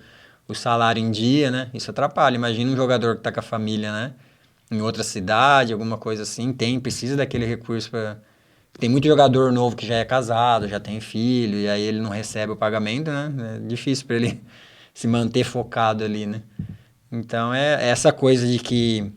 salário em dia, né? Isso atrapalha. Imagina um jogador que tá com a família, né? Em outra cidade, alguma coisa assim, precisa daquele recurso para Tem muito jogador novo que já é casado, já tem filho, e aí ele não recebe o pagamento, né? É difícil para ele se manter focado ali, né? Então, é essa coisa de que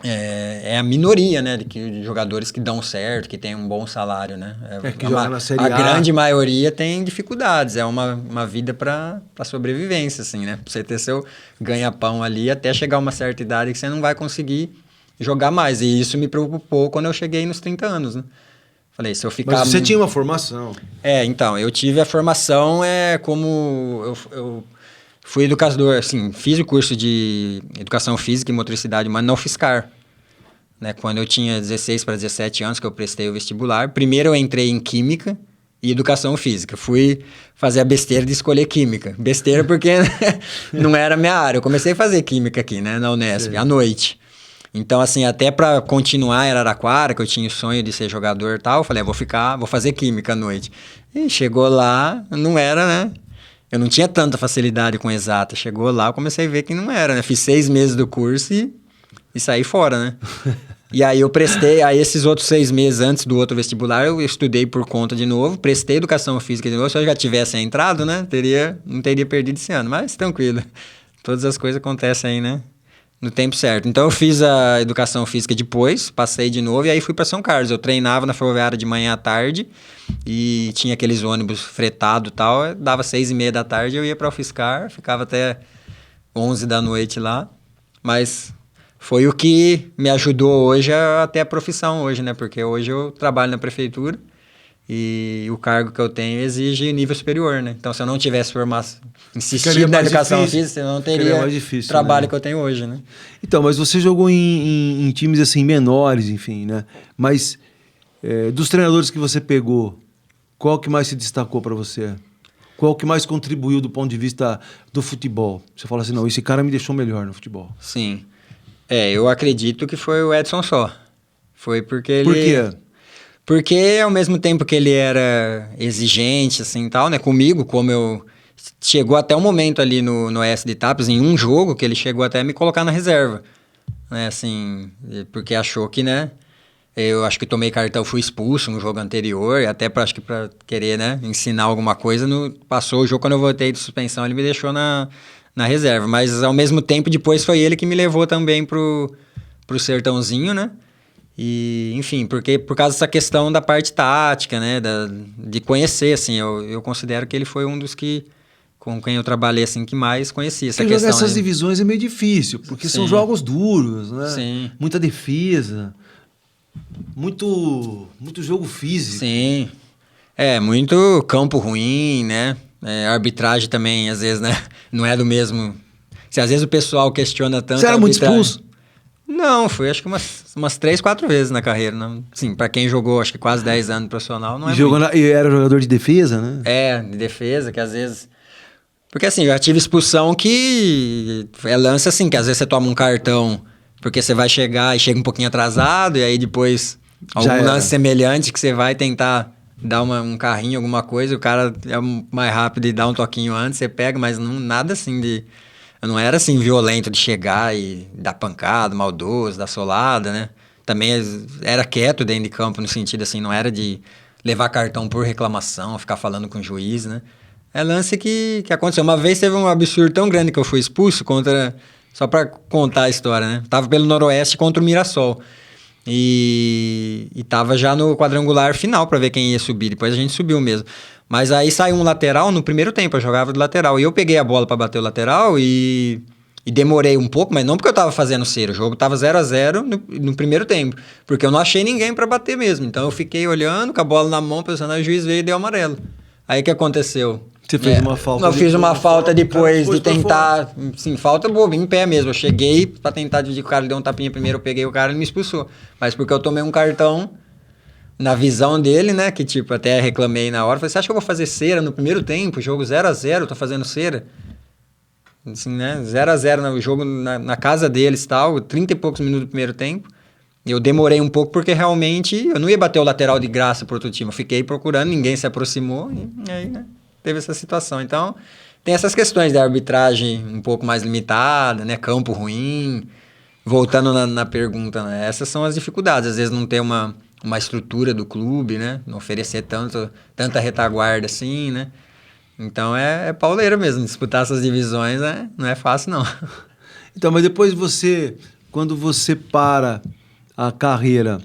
é a minoria, né? De jogadores que dão certo, que tem um bom salário, né? Que joga na Série A. A grande maioria tem dificuldades. É uma vida para sobrevivência, assim, né? Pra você ter seu ganha-pão ali até chegar a uma certa idade que você não vai conseguir jogar mais. E isso me preocupou quando eu cheguei nos 30 anos, né? Falei, se eu ficar... Mas você tinha uma formação. Então, eu tive a formação como... Eu fui educador, assim, fiz o curso de Educação Física e Motricidade, mas não fiz CAR. Né? Quando eu tinha 16 para 17 anos, que eu prestei o vestibular, primeiro eu entrei em Química e Educação Física. Fui fazer a besteira de escolher Química. Besteira porque não era a minha área. Eu comecei a fazer Química aqui, né, na Unesp, à noite. Então, assim, até para continuar em Araraquara, que eu tinha o sonho de ser jogador e tal, eu falei, vou fazer Química à noite. E chegou lá, não era, né? Eu não tinha tanta facilidade com exata. Chegou lá, eu comecei a ver que não era, né? Fiz 6 meses do curso e saí fora, né? E aí eu prestei, aí esses outros 6 meses antes do outro vestibular, eu estudei por conta de novo, prestei Educação Física de novo. Se eu já tivesse entrado, né? Não teria perdido esse ano, mas tranquilo. Todas as coisas acontecem aí, né? No tempo certo. Então eu fiz a Educação Física depois, passei de novo e aí fui para São Carlos. Eu treinava na Ferroviária de manhã à tarde e tinha aqueles ônibus fretados e tal. Dava 6:30 da tarde, eu ia para UFSCar, ficava até 11 da noite lá. Mas foi o que me ajudou hoje até a profissão hoje, né? Porque hoje eu trabalho na prefeitura e o cargo que eu tenho exige nível superior, né? Então, se eu não tivesse formação, insistido na educação física, eu não teria o trabalho, né, que eu tenho hoje, né? Então, mas você jogou em times assim menores, enfim, né? Mas dos treinadores que você pegou, qual que mais se destacou para você? Qual que mais contribuiu do ponto de vista do futebol? Você fala assim, não, esse cara me deixou melhor no futebol. Sim. Eu acredito que foi o Edson Só. Foi porque ele... Por quê? Porque ao mesmo tempo que ele era exigente, assim, tal, né? Comigo, como eu... Chegou até um momento ali no Oeste de Tapes, em um jogo, que ele chegou até a me colocar na reserva. Né? Assim, porque achou que, né? Eu acho que tomei cartão, fui expulso no jogo anterior, e até acho que para querer, né, ensinar alguma coisa, passou o jogo, quando eu voltei de suspensão, ele me deixou na reserva. Mas ao mesmo tempo, depois foi ele que me levou também pro Sertãozinho, né? E, enfim, porque por causa dessa questão da parte tática, né? De conhecer, assim, eu considero que ele foi um dos que, com quem eu trabalhei, assim, que mais conhecia essa questão. Jogar essas divisões é meio difícil, porque são jogos duros, né? Sim. Muita defesa, muito jogo físico. Sim. Muito campo ruim, né? Arbitragem também, às vezes, né? Não é do mesmo... Se às vezes o pessoal questiona tanto... Você era muito expulso? Não, fui acho que umas 3, 4 vezes na carreira. Não? Sim, pra quem jogou acho que quase 10 anos profissional, não é muito. E era jogador de defesa, né? De defesa, que às vezes... Porque assim, já tive expulsão que é lance assim, que às vezes você toma um cartão porque você vai chegar e chega um pouquinho atrasado, e aí depois algum lance semelhante que você vai tentar dar um carrinho, alguma coisa, o cara é mais rápido e dá um toquinho antes, você pega, mas nada assim de... Eu não era assim violento de chegar e dar pancada, maldoso, dar solada, né? Também era quieto dentro de campo, no sentido assim, não era de levar cartão por reclamação, ficar falando com o juiz, né? É lance que aconteceu. Uma vez teve um absurdo tão grande que eu fui expulso contra... Só para contar a história, né? Tava pelo Noroeste contra o Mirassol. E tava já no quadrangular final para ver quem ia subir. Depois a gente subiu mesmo. Mas aí saiu um lateral no primeiro tempo, eu jogava de lateral. E eu peguei a bola para bater o lateral e demorei um pouco, mas não porque eu tava fazendo cera. O jogo tava 0-0 no primeiro tempo. Porque eu não achei ninguém para bater mesmo. Então eu fiquei olhando, com a bola na mão, pensando, o juiz veio e deu amarelo. Aí o que aconteceu? Você fez uma falta? Eu fiz uma falta depois de tentar... Sim, falta boba, em pé mesmo. Eu cheguei pra tentar dividir com o cara, ele deu um tapinha primeiro, eu peguei o cara e ele me expulsou. Mas porque eu tomei um cartão na visão dele, né? Que tipo, até reclamei na hora. Falei, você acha que eu vou fazer cera no primeiro tempo? Jogo 0-0, tô fazendo cera? Assim, né? 0-0 no jogo na casa deles e tal, 30 e poucos minutos do primeiro tempo. Eu demorei um pouco porque realmente eu não ia bater o lateral de graça pro outro time. Eu fiquei procurando, ninguém se aproximou e aí, né? Teve essa situação. Então, tem essas questões da arbitragem um pouco mais limitada, né? Campo ruim. Voltando na pergunta, né? Essas são as dificuldades. Às vezes não ter uma uma estrutura do clube, né? Não oferecer tanta retaguarda assim, né? Então é pauleira mesmo, disputar essas divisões não é fácil, não. Então, mas depois quando você para a carreira,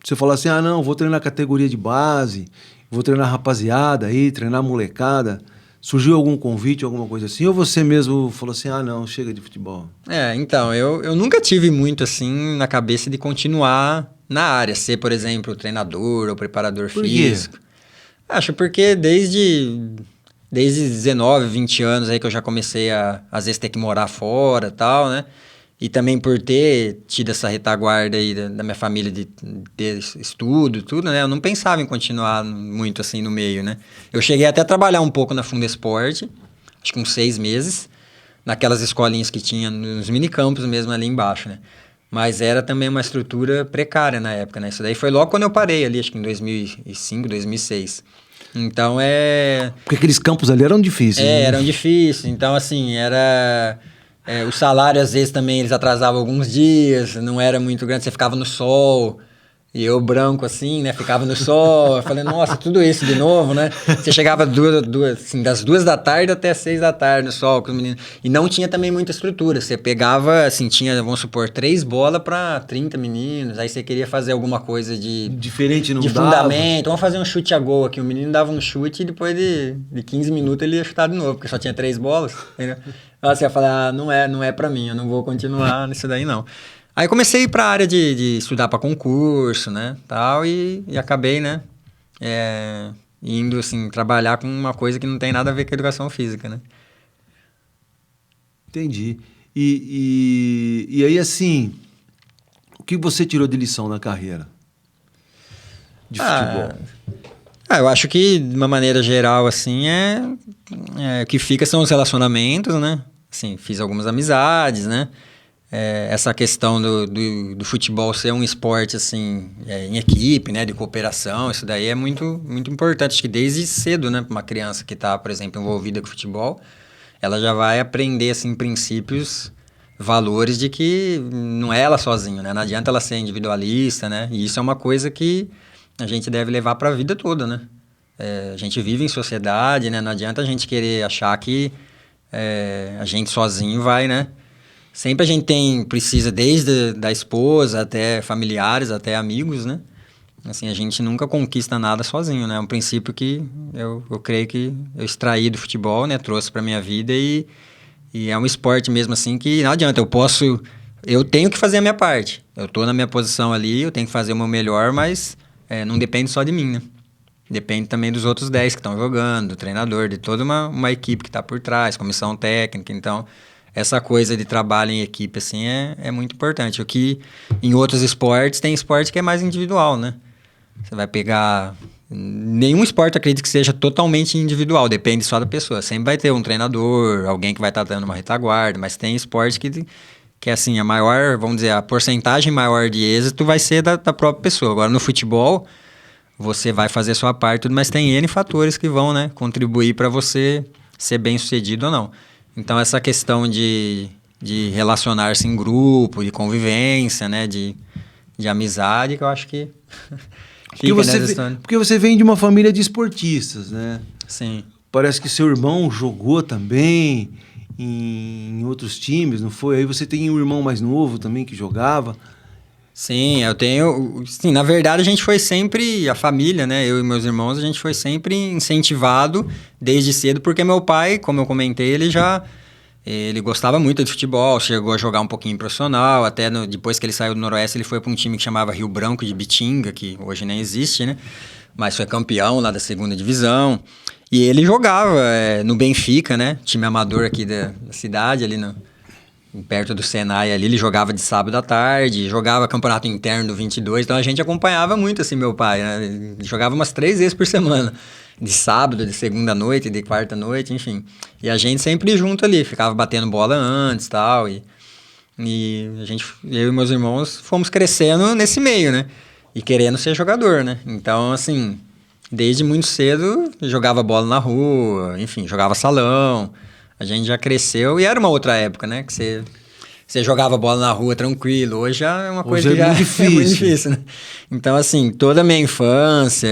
você fala assim, não, vou treinar categoria de base, vou treinar rapaziada aí, treinar molecada. Surgiu algum convite, alguma coisa assim? Ou você mesmo falou assim, não, chega de futebol? Então, eu nunca tive muito assim na cabeça de continuar na área, ser, por exemplo, treinador ou preparador físico. Acho porque desde 19, 20 anos aí que eu já comecei a, às vezes, ter que morar fora e tal, né? E também por ter tido essa retaguarda aí da minha família de ter estudo, tudo, né? Eu não pensava em continuar muito assim no meio, né? Eu cheguei até a trabalhar um pouco na Fundesporte, acho que uns 6 meses, naquelas escolinhas que tinha nos minicampos mesmo ali embaixo, né? Mas era também uma estrutura precária na época, né? Isso daí foi logo quando eu parei ali, acho que em 2005, 2006. Então Porque aqueles campos ali eram difíceis, né? Eram difíceis. Então, assim, o salário, às vezes, também eles atrasavam alguns dias, não era muito grande, você ficava no sol. E eu branco assim, né? Ficava no sol. Eu falei, nossa, tudo isso de novo, né? Você chegava assim, das 2 da tarde até 6 da tarde no sol com os meninos. E não tinha também muita estrutura. Você pegava, assim, tinha, vamos supor, 3 bolas para 30 meninos. Aí você queria fazer alguma coisa diferente, não de dava. fundamento. Vamos fazer um chute a gol aqui. O menino dava um chute e depois de 15 minutos ele ia chutar de novo, porque só tinha 3 bolas. Entendeu? Então você ia falar, não é para mim, eu não vou continuar nisso daí, não. Aí comecei a ir para a área de estudar para concurso, né, tal, e acabei, né, indo, assim, trabalhar com uma coisa que não tem nada a ver com a educação física, né. Entendi. E aí, assim, o que você tirou de lição na carreira de futebol? Eu acho que, de uma maneira geral, assim, o que fica são os relacionamentos, né, assim, fiz algumas amizades, né. Essa questão do futebol ser um esporte assim, em equipe, né, de cooperação, isso daí é muito, muito importante. Acho que desde cedo, né, para uma criança que está, por exemplo, envolvida com futebol, ela já vai aprender assim, princípios, valores de que não é ela sozinha, né? Não adianta ela ser individualista, né? E isso é uma coisa que a gente deve levar para a vida toda, né? A gente vive em sociedade, né? Não adianta a gente querer achar que a gente sozinho vai, né? Sempre a gente precisa, desde da esposa até familiares, até amigos, né? Assim, a gente nunca conquista nada sozinho, né? É um princípio que eu creio que eu extraí do futebol, né? Trouxe para minha vida e é um esporte mesmo assim que não adianta. Eu tenho que fazer a minha parte. Eu tô na minha posição ali, eu tenho que fazer o meu melhor, mas não depende só de mim, né? Depende também dos outros 10 que estão jogando, do treinador, de toda uma equipe que está por trás, comissão técnica, então... Essa coisa de trabalho em equipe, assim, é muito importante. O que em outros esportes, tem esporte que é mais individual, né? Você vai pegar... Nenhum esporte, acredito que seja totalmente individual, depende só da pessoa. Sempre vai ter um treinador, alguém que vai estar dando uma retaguarda, mas tem esporte que assim, a maior, vamos dizer, a porcentagem maior de êxito vai ser da própria pessoa. Agora, no futebol, você vai fazer a sua parte, mas tem N fatores que vão, né, contribuir para você ser bem-sucedido ou não. Então, essa questão de relacionar-se em grupo, de convivência, né? De amizade, que eu acho que fica nessa história. Porque você vem de uma família de esportistas, né? Sim. Parece que seu irmão jogou também em outros times, não foi? Aí você tem um irmão mais novo também que jogava. Sim, eu tenho... Sim, na verdade, a gente foi sempre... A família, né? Eu e meus irmãos, a gente foi sempre incentivado desde cedo, porque meu pai, como eu comentei, ele gostava muito de futebol, chegou a jogar um pouquinho profissional, até depois que ele saiu do Noroeste, ele foi para um time que chamava Rio Branco de Bitinga, que hoje nem existe, né? Mas foi campeão lá da 2ª divisão. E ele jogava no Benfica, né? Time amador aqui da cidade, ali perto do Senai ali, ele jogava de sábado à tarde, jogava campeonato interno do 22, então a gente acompanhava muito assim meu pai, né? Ele jogava umas 3 vezes por semana, de sábado, de segunda noite, de quarta noite, enfim. E a gente sempre junto ali, ficava batendo bola antes e tal, e eu e meus irmãos fomos crescendo nesse meio, né? E querendo ser jogador, né? Então, assim, desde muito cedo, jogava bola na rua, enfim, jogava salão. A gente já cresceu e era uma outra época, né? Que você você jogava bola na rua tranquilo. Hoje já é uma coisa Hoje que é já muito difícil. é muito difícil, né? Então, assim, toda a minha infância,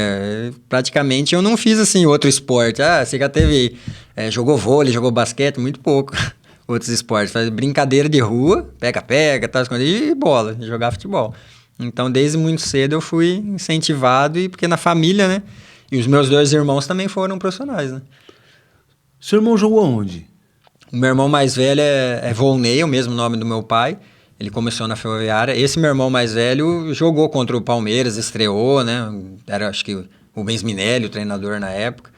praticamente eu não fiz, assim, outro esporte. Ah, você já teve... jogou vôlei, jogou basquete, muito pouco. Outros esportes. Faz brincadeira de rua, pega-pega, tal, escondido, e bola, jogar futebol. Então, desde muito cedo eu fui incentivado, e porque na família, né? E os meus 2 irmãos também foram profissionais, né? Seu irmão jogou aonde? O meu irmão mais velho é Volney, o mesmo nome do meu pai. Ele começou na Ferroviária. Esse meu irmão mais velho jogou contra o Palmeiras, estreou, né? Era, acho que, o Rubens Minelli, o treinador na época.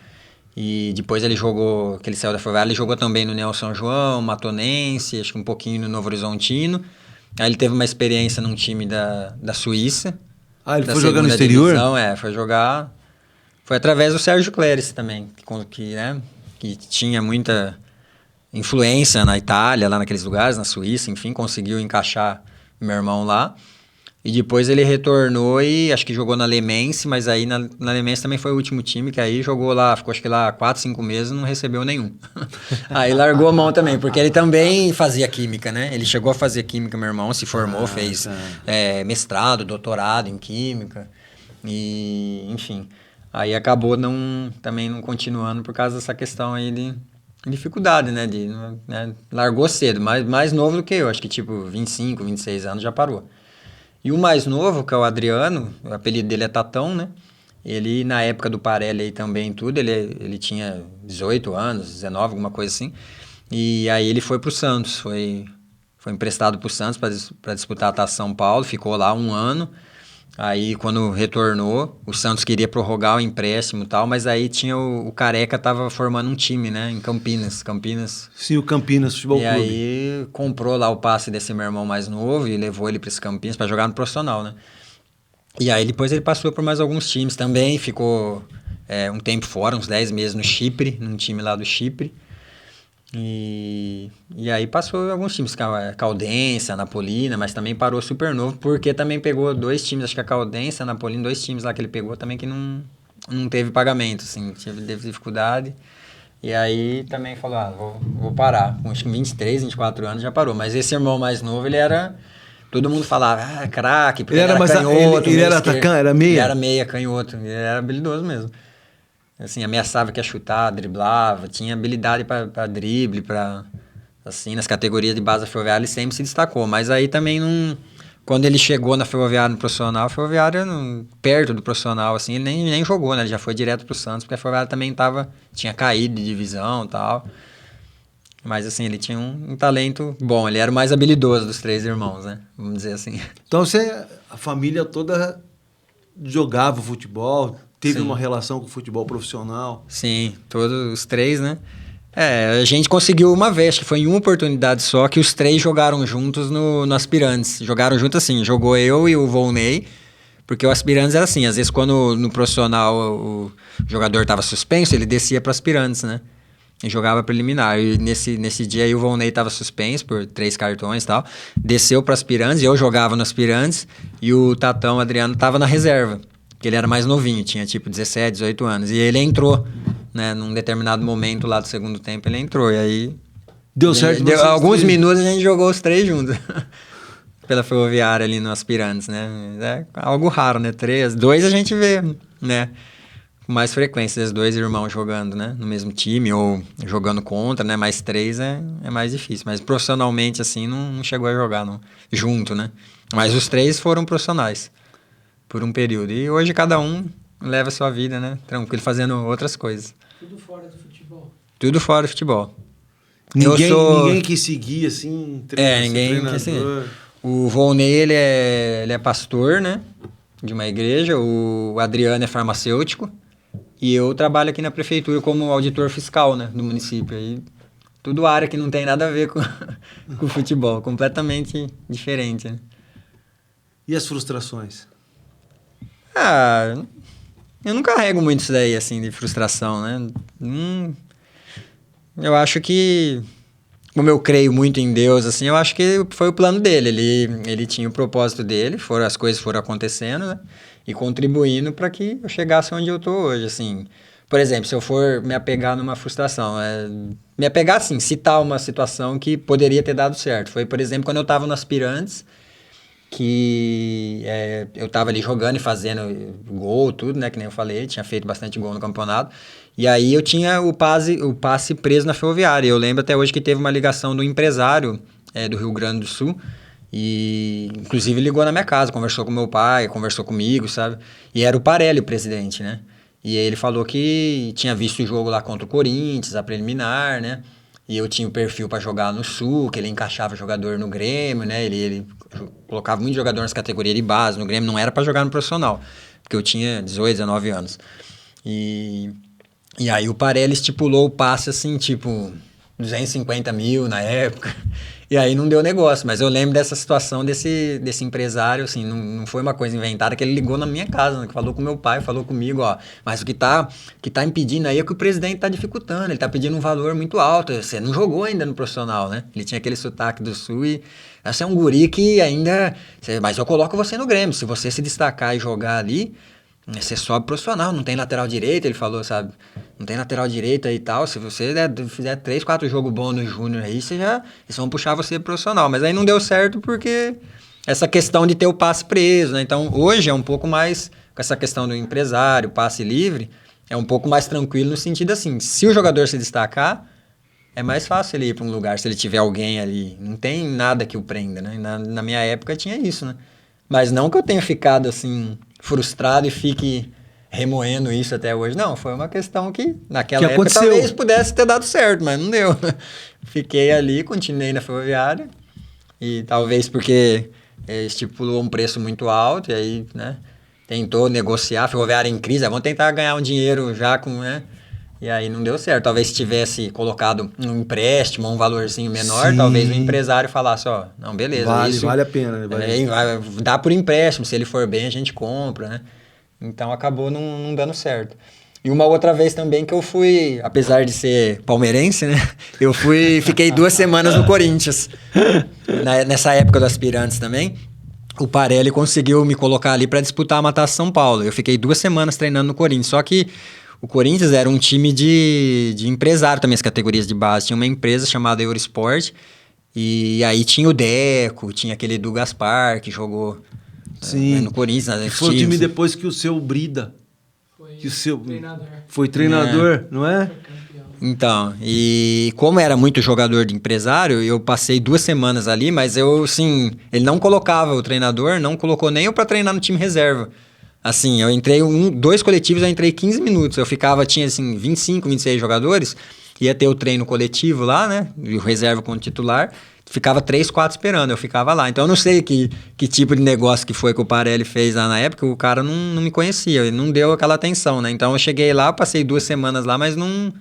E depois ele jogou, que ele saiu da Ferroviária, ele jogou também no Neo São João, Matonense, acho que um pouquinho no Novo Horizontino. Aí ele teve uma experiência num time da Suíça. Ah, ele da foi jogar no segunda exterior? divisão, foi jogar... Foi através do Sérgio Cléris também, que tinha muita influência na Itália, lá naqueles lugares, na Suíça, enfim, conseguiu encaixar meu irmão lá. E depois ele retornou e acho que jogou na Lemense, mas aí na Lemense também foi o último time, que aí jogou lá, ficou acho que lá 4, 5 meses e não recebeu nenhum. Aí largou a mão também, porque ele também fazia química, né? Ele chegou a fazer química, meu irmão, se formou, fez mestrado, doutorado em química, e enfim. Aí acabou também não continuando por causa dessa questão aí de dificuldade, né? Largou cedo, mais novo do que eu, acho que tipo 25, 26 anos já parou. E o mais novo, que é o Adriano, o apelido dele é Tatão, né? Ele, na época do Parelli aí também, tudo, ele tinha 18 anos, 19, alguma coisa assim. E aí ele foi pro Santos, foi emprestado pro Santos para disputar a Taça São Paulo, ficou lá 1 ano. Aí, quando retornou, o Santos queria prorrogar o empréstimo e tal, mas aí tinha o Careca tava formando um time, né, em Campinas. Sim, o Campinas Futebol E Clube. aí, comprou lá o passe desse meu irmão mais novo e levou ele para esse Campinas para jogar no profissional, né. E aí, depois ele passou por mais alguns times também, ficou um tempo fora, uns 10 meses no Chipre, num time lá do Chipre. E aí passou alguns times, Caldense, Anapolina, mas também parou super novo, porque também pegou 2 times, acho que a Caldense, a Anapolina, 2 times lá que ele pegou também que não teve teve dificuldade. E aí também falou, vou parar. Com acho que 23, 24 anos já parou. Mas esse irmão mais novo, ele era... Todo mundo falava, craque, porque ele era canhoto. Ele era atacante, era meia? Ele era meia, canhoto. Ele era habilidoso mesmo. Assim, ameaçava que ia chutar, driblava, tinha habilidade para drible, assim, nas categorias de base da Ferroviária ele sempre se destacou, mas aí também quando ele chegou na Ferroviária no profissional, a Ferroviária perto do profissional, assim, ele nem jogou, né, ele já foi direto pro Santos, porque a Ferroviária também tinha caído de divisão e tal, mas assim, ele tinha um talento bom, ele era o mais habilidoso dos 3 irmãos, né, vamos dizer assim. Então a família toda jogava futebol, teve uma relação com o futebol profissional. Sim, todos os 3, né? A gente conseguiu uma vez, acho que foi em uma oportunidade só, que os 3 jogaram juntos no Aspirantes. Jogaram junto assim, jogou eu e o Volney, porque o Aspirantes era assim, às vezes quando no profissional o jogador estava suspenso, ele descia para Aspirantes, né? E jogava preliminar. E nesse dia aí o Volney estava suspenso por 3 cartões e tal, desceu para Aspirantes, eu jogava no Aspirantes, e o Tatão, Adriano, estava na reserva. Que ele era mais novinho, tinha tipo 17, 18 anos. E ele entrou, né? Num determinado momento lá do segundo tempo, ele entrou. E aí... Deu certo? Alguns minutos a gente jogou os 3 juntos. Pela Ferroviária ali no Aspirantes, né? É algo raro, né? 2 a gente vê, né? Com mais frequência, os 2 irmãos jogando, né? No mesmo time ou jogando contra, né? Mais 3 é mais difícil. Mas profissionalmente, assim, não chegou a jogar junto, né? Mas os 3 foram profissionais. Por um período. E hoje cada um leva a sua vida, né? Tranquilo, fazendo outras coisas. Tudo fora do futebol. Tudo fora do futebol. Ninguém que seguia, assim, ninguém que seguia. O Volney, ele é pastor, né? De uma igreja. O Adriano é farmacêutico. E eu trabalho aqui na prefeitura como auditor fiscal, né? Do município. Aí, tudo área que não tem nada a ver com o futebol. Completamente diferente, né? E as frustrações? Eu não carrego muito isso daí, assim, de frustração, né? Eu acho que, como eu creio muito em Deus, assim, eu acho que foi o plano dele. Ele tinha o propósito dele, as coisas foram acontecendo, né? E contribuindo para que eu chegasse onde eu tô hoje, assim. Por exemplo, se eu for me apegar numa frustração, me apegar assim, citar uma situação que poderia ter dado certo. Foi, por exemplo, quando eu estava no Aspirantes, que eu tava ali jogando e fazendo gol, tudo, né? Que nem eu falei, tinha feito bastante gol no campeonato. E aí eu tinha o passe preso na Ferroviária. Eu lembro até hoje que teve uma ligação do empresário do Rio Grande do Sul. E inclusive ligou na minha casa, conversou com meu pai, conversou comigo, sabe? E era o Parelli, o presidente, né? E aí ele falou que tinha visto o jogo lá contra o Corinthians, a preliminar, né? E eu tinha o perfil para jogar no Sul, que ele encaixava jogador no Grêmio, né? Ele colocava muito jogador nas categorias de base. No Grêmio não era para jogar no profissional, porque eu tinha 18, 19 anos. E aí o Parelli estipulou o passe assim, tipo, 250 mil na época. E aí não deu negócio, mas eu lembro dessa situação desse empresário, assim, não foi uma coisa inventada, que ele ligou na minha casa, né, que falou com meu pai, falou comigo, ó, mas o que tá impedindo aí é que o presidente tá dificultando, ele tá pedindo um valor muito alto, você não jogou ainda no profissional, né? Ele tinha aquele sotaque do Sul e esse é um guri que ainda, mas eu coloco você no Grêmio, se você se destacar e jogar ali, você sobe profissional, não tem lateral direito, ele falou, sabe? Não tem lateral direito aí e tal. Se você fizer 3, 4 jogos bons no Júnior aí, eles vão puxar você pro profissional. Mas aí não deu certo porque essa questão de ter o passe preso, né? Então, hoje é um pouco mais, com essa questão do empresário, passe livre, é um pouco mais tranquilo no sentido assim, se o jogador se destacar, é mais fácil ele ir para um lugar, se ele tiver alguém ali. Não tem nada que o prenda, né? Na minha época tinha isso, né? Mas não que eu tenha ficado assim frustrado e fique remoendo isso até hoje. Não, foi uma questão que naquela época aconteceu. Talvez pudesse ter dado certo, mas não deu. Fiquei ali, continuei na Ferroviária e talvez porque estipulou um preço muito alto e aí, né, tentou negociar, a Ferroviária em crise, vamos tentar ganhar um dinheiro já com, né, e aí não deu certo. Talvez se tivesse colocado um empréstimo, um valorzinho menor, Sim. Talvez o empresário falasse, ó, não, beleza. Vale a pena. Né? Dá por empréstimo, se ele for bem a gente compra, né? Então acabou não dando certo. E uma outra vez também que eu fui, apesar de ser palmeirense, né? Fiquei 2 semanas no Corinthians. Nessa época do Aspirantes também. O Parelli conseguiu me colocar ali para disputar a Mataça São Paulo. Eu fiquei 2 semanas treinando no Corinthians, só que o Corinthians era um time de empresário também, as categorias de base. Tinha uma empresa chamada Eurosport, e aí tinha o Deco, tinha aquele Edu Gaspar, que jogou no Corinthians. Que foi o time depois que o seu Brida... Foi treinador, não é? Então, e como era muito jogador de empresário, eu passei 2 semanas ali, mas eu, assim, ele não colocava o treinador, não colocou nem eu para treinar no time reserva. Assim, eu entrei 2 coletivos, eu entrei 15 minutos. Tinha assim, 25, 26 jogadores. Ia ter o treino coletivo lá, né? E o reserva como titular. Ficava 3, 4 esperando, eu ficava lá. Então eu não sei que tipo de negócio que foi que o Parelli fez lá na época, o cara não me conhecia, ele não deu aquela atenção, né? Então eu cheguei lá, passei 2 semanas lá, mas não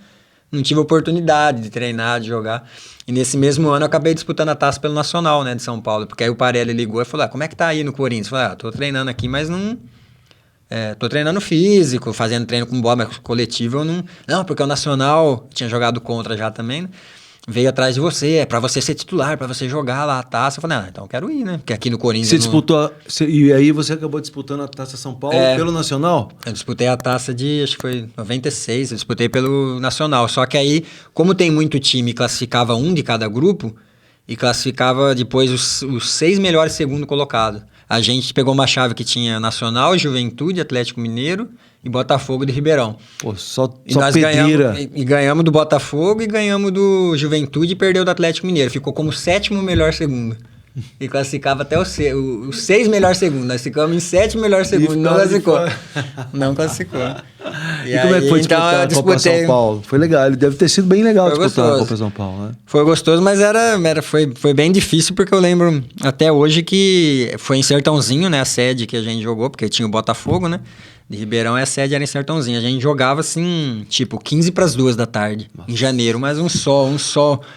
tive oportunidade de treinar, de jogar. E nesse mesmo ano eu acabei disputando a taça pelo Nacional, né, de São Paulo. Porque aí o Parelli ligou e falou, como é que tá aí no Corinthians? Eu falei, tô treinando aqui, mas não... tô treinando físico, fazendo treino com bola, mas coletivo eu não... Não, porque o Nacional tinha jogado contra já também, né? Veio atrás de você, pra você ser titular, pra você jogar lá a taça. Eu falei, então eu quero ir, né? Porque aqui no Corinthians... Você disputou... E aí você acabou disputando a Taça São Paulo pelo Nacional? Eu disputei a taça acho que foi 96, eu disputei pelo Nacional. Só que aí, como tem muito time, classificava um de cada grupo e classificava depois os 6 melhores segundo colocados. A gente pegou uma chave que tinha Nacional, Juventude, Atlético Mineiro e Botafogo de Ribeirão. Pô, só nós pedreira. Ganhamos do Botafogo e ganhamos do Juventude e perdeu do Atlético Mineiro. Ficou como 7º melhor segundo. E classificava até os 6 melhor segundo. Nós ficamos em 7º melhor segundo. Não classificou. Não classificou. E como é que foi disputar a Copa São Paulo? Foi legal. Ele deve ter sido bem legal disputar a Copa São Paulo, né? Foi gostoso, mas foi bem difícil, porque eu lembro até hoje que foi em Sertãozinho, né? A sede que a gente jogou, porque tinha o Botafogo, né? De Ribeirão, a sede era em Sertãozinho. A gente jogava assim, tipo, 15 para as 2 da tarde, em janeiro, mas um sol.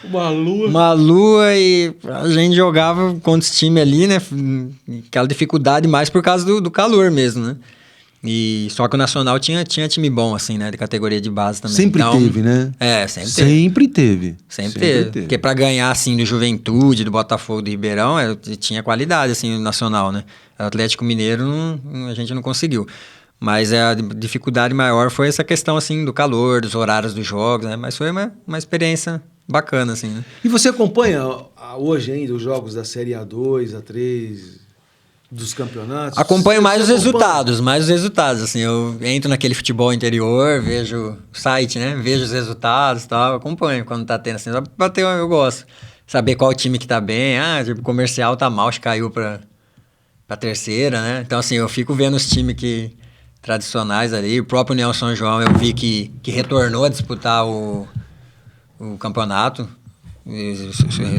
Uma lua e a gente jogava contra esse time ali, né? Aquela dificuldade mais por causa do calor mesmo, né? E só que o Nacional tinha time bom, assim, né? De categoria de base também. Sempre teve, né? Sempre teve. Sempre teve. Porque pra ganhar, assim, do Juventude, do Botafogo, do Ribeirão, tinha qualidade, assim, no Nacional, né? O Atlético Mineiro, a gente não conseguiu. Mas a dificuldade maior foi essa questão, assim, do calor, dos horários dos jogos, né? Mas foi uma experiência bacana, assim, né? E você acompanha hoje ainda os jogos da Série A2, A3, dos campeonatos? Acompanho mais os acompanha? resultados, assim, eu entro naquele futebol interior, vejo o site, né? Vejo os resultados e tal, acompanho quando tá tendo, assim, só pra bater, eu gosto. Saber qual time que tá bem, tipo, o Comercial tá mal, acho que caiu pra terceira, né? Então, assim, eu fico vendo os times tradicionais ali. O próprio União São João eu vi que retornou a disputar o campeonato.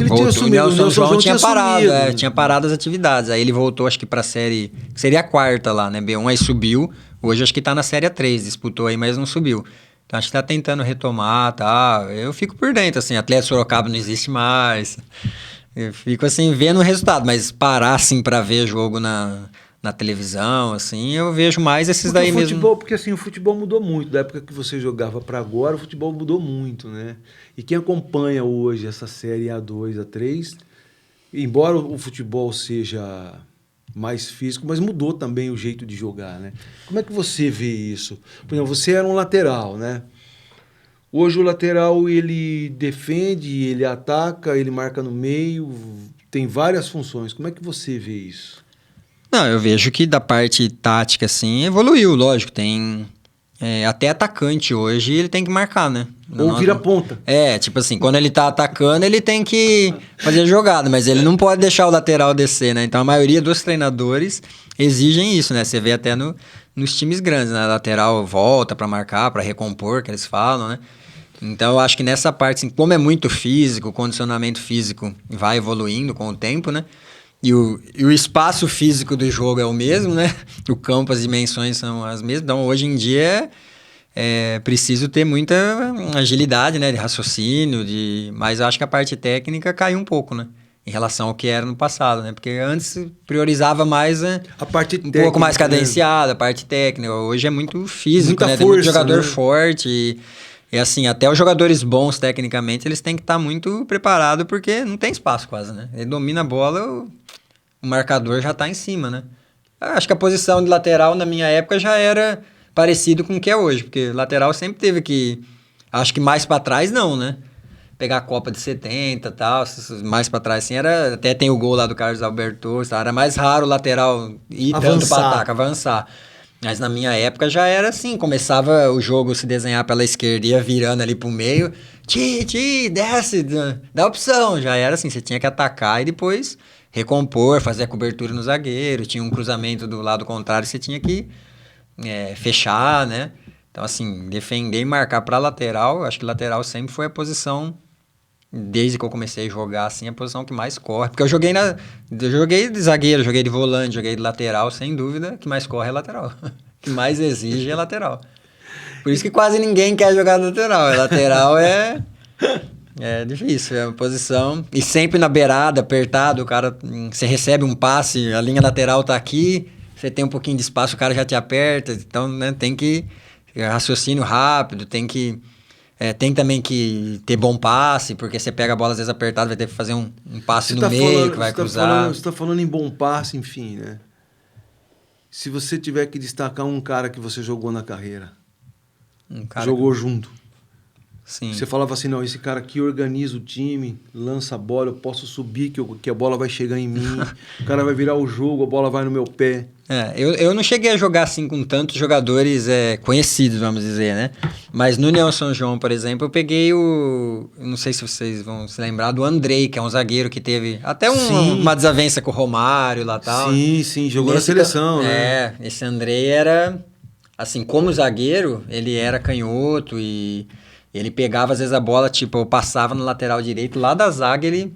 Voltou. O União São João tinha parado, tinha parado as atividades. Aí ele voltou, acho que pra série, que seria a quarta lá, né? B1, aí subiu. Hoje acho que tá na série A3, disputou aí, mas não subiu. Então acho que tá tentando retomar, tá? Eu fico por dentro, assim, Atlético Sorocaba não existe mais. Eu fico, assim, vendo o resultado, mas parar, assim, pra ver jogo na televisão, assim, eu vejo mais esses daí mesmo. Porque assim, o futebol mudou muito. Da época que você jogava para agora, o futebol mudou muito, né? E quem acompanha hoje essa série A2, A3, embora o futebol seja mais físico, mas mudou também o jeito de jogar, né? Como é que você vê isso? Por exemplo, você era um lateral, né? Hoje o lateral, ele defende, ele ataca, ele marca no meio, tem várias funções. Como é que você vê isso? Não, eu vejo que da parte tática, assim, evoluiu, lógico. Tem até atacante hoje, ele tem que marcar, né? Ou vira ponta. Tipo assim, quando ele tá atacando, ele tem que fazer jogada, mas ele não pode deixar o lateral descer, né? Então a maioria dos treinadores exigem isso, né? Você vê até nos times grandes, né? A lateral volta pra marcar, pra recompor, que eles falam, né? Então eu acho que nessa parte, assim, como é muito físico, o condicionamento físico vai evoluindo com o tempo, né? E o espaço físico do jogo é o mesmo, né? O campo, as dimensões são as mesmas. Então, hoje em dia, é preciso ter muita agilidade, né? De raciocínio, mas eu acho que a parte técnica caiu um pouco, né? Em relação ao que era no passado, né? Porque antes priorizava mais a parte um técnica, pouco mais cadenciada, a parte técnica. Hoje é muito físico, muita né? Força, tem muito jogador né? forte e assim, até os jogadores bons tecnicamente, eles têm que estar muito preparados porque não tem espaço quase, né? Ele domina a bola, o marcador já está em cima, né? Acho que a posição de lateral na minha época já era parecido com o que é hoje, porque lateral sempre teve que, acho que mais para trás não, né? Pegar a Copa de 70 e tal, mais para trás assim, até tem o gol lá do Carlos Alberto, era mais raro o lateral ir tanto para ataque, avançar. Mas na minha época já era assim, começava o jogo se desenhar pela esquerda, ia virando ali pro meio, desce, dá opção, já era assim, você tinha que atacar e depois recompor, fazer a cobertura no zagueiro, tinha um cruzamento do lado contrário, você tinha que fechar, né? Então assim, defender e marcar pra lateral, acho que lateral sempre foi a posição, desde que eu comecei a jogar assim, a posição que mais corre, porque eu joguei de zagueiro, joguei de volante, joguei de lateral, sem dúvida, que mais corre é lateral. O que mais exige é lateral. Por isso que quase ninguém quer jogar de lateral. Lateral é difícil, é uma posição. E sempre na beirada, apertado, o cara, você recebe um passe, a linha lateral tá aqui, você tem um pouquinho de espaço, o cara já te aperta. Então, né, tem que raciocínio rápido, tem também que ter bom passe, porque você pega a bola às vezes apertada, vai ter que fazer um passe no meio, que vai cruzar. Você está falando em bom passe, enfim, né? Se você tiver que destacar um cara que você jogou na carreira, jogou junto. Sim. Você falava assim, não, esse cara aqui organiza o time, lança a bola, eu posso subir, que a bola vai chegar em mim, o cara vai virar o jogo, a bola vai no meu pé. Eu não cheguei a jogar assim com tantos jogadores conhecidos, vamos dizer, né? Mas no União São João, por exemplo, eu peguei não sei se vocês vão se lembrar, do Andrei, que é um zagueiro que teve até uma desavença com o Romário lá e tal. Sim, jogou na seleção, né? Esse Andrei era, assim, como zagueiro, ele era canhoto e ele pegava às vezes a bola, tipo, eu passava no lateral direito, lá da zaga ele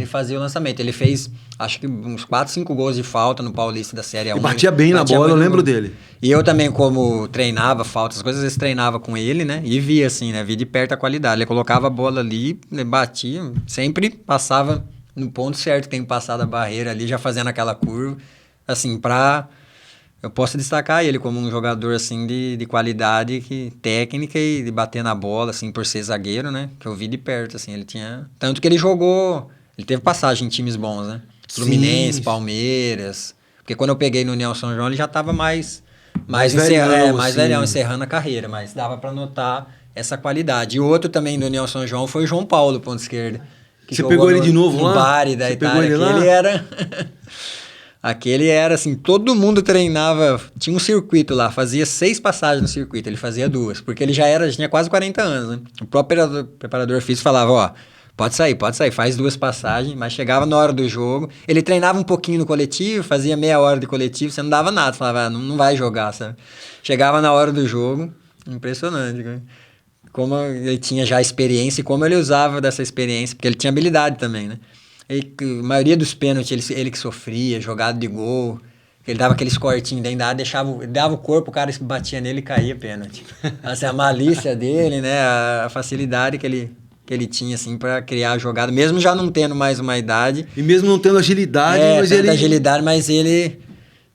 fazia o lançamento. Ele fez, acho que uns 4, 5 gols de falta no Paulista da Série A1. E batia bem na bola, eu lembro dele. E eu também, como treinava falta, as coisas, às vezes treinava com ele, né? E via assim, né? Via de perto a qualidade. Ele colocava a bola ali, batia, sempre passava no ponto certo, tem passado a barreira ali, já fazendo aquela curva. Assim, eu posso destacar ele como um jogador, assim, de qualidade, técnica e de bater na bola, assim, por ser zagueiro, né? Que eu vi de perto, assim, ele tinha... Tanto que ele teve passagem em times bons, né? Fluminense, Palmeiras... Porque quando eu peguei no União São João, ele já estava mais mais assim. velhão, encerrando a carreira, mas dava para notar essa qualidade. E outro também do União São João foi o João Paulo, ponto esquerdo. Você pegou ele de novo no lá? Bari da Itália. Aquele era assim, todo mundo treinava, tinha um circuito lá, fazia 6 passagens no circuito, ele fazia 2, porque ele já tinha quase 40 anos, né? O próprio preparador físico falava, ó, pode sair, faz 2 passagens, mas chegava na hora do jogo, ele treinava um pouquinho no coletivo, fazia meia hora de coletivo, você não dava nada, falava, não vai jogar, sabe? Chegava na hora do jogo, impressionante, cara. Como ele tinha já experiência e como ele usava dessa experiência, porque ele tinha habilidade também, né? A maioria dos pênaltis, ele que sofria, jogado de gol, ele dava aqueles cortinhos dentro da área, dava o corpo, o cara batia nele e caía pênalti. Assim, a malícia dele, né, a facilidade que ele tinha, assim, para criar a jogada, mesmo já não tendo mais uma idade. E mesmo não tendo agilidade, mas ele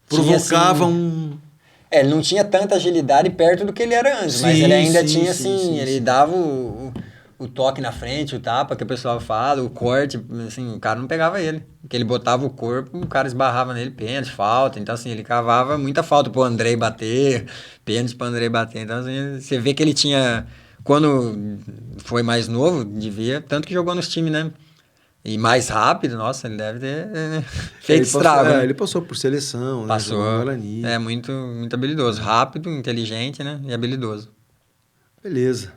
provocava tinha, ele não tinha tanta agilidade perto do que ele era antes, mas ele ainda tinha, ele dava o toque na frente, o tapa que o pessoal fala, o corte, assim, o cara não pegava ele. Porque ele botava o corpo, o cara esbarrava nele, pênalti, falta. Então, assim, ele cavava muita falta pro Andrei bater, pênalti pro Andrei bater. Então, assim, você vê que ele tinha, quando foi mais novo, tanto que jogou nos times, né? E mais rápido, nossa, ele deve ter feito estrago. Ele passou por seleção, passou, né? Guarani. Muito, muito habilidoso. Rápido, inteligente, né? E habilidoso. Beleza.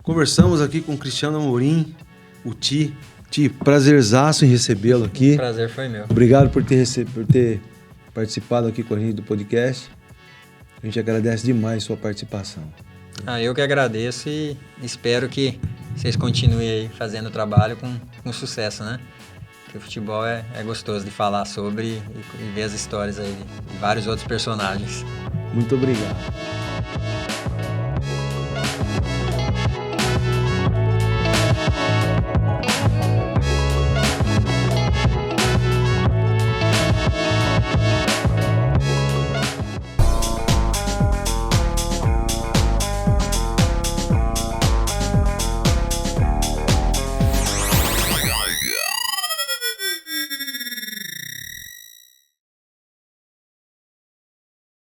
Conversamos aqui com o Cristiano Amorim, o Ti. Ti, prazerzaço em recebê-lo aqui. O prazer foi meu. Obrigado por ter participado aqui com a gente do podcast. A gente agradece demais a sua participação. Eu que agradeço e espero que vocês continuem aí fazendo o trabalho com sucesso, né? Porque o futebol é gostoso de falar sobre e ver as histórias aí de vários outros personagens. Muito obrigado.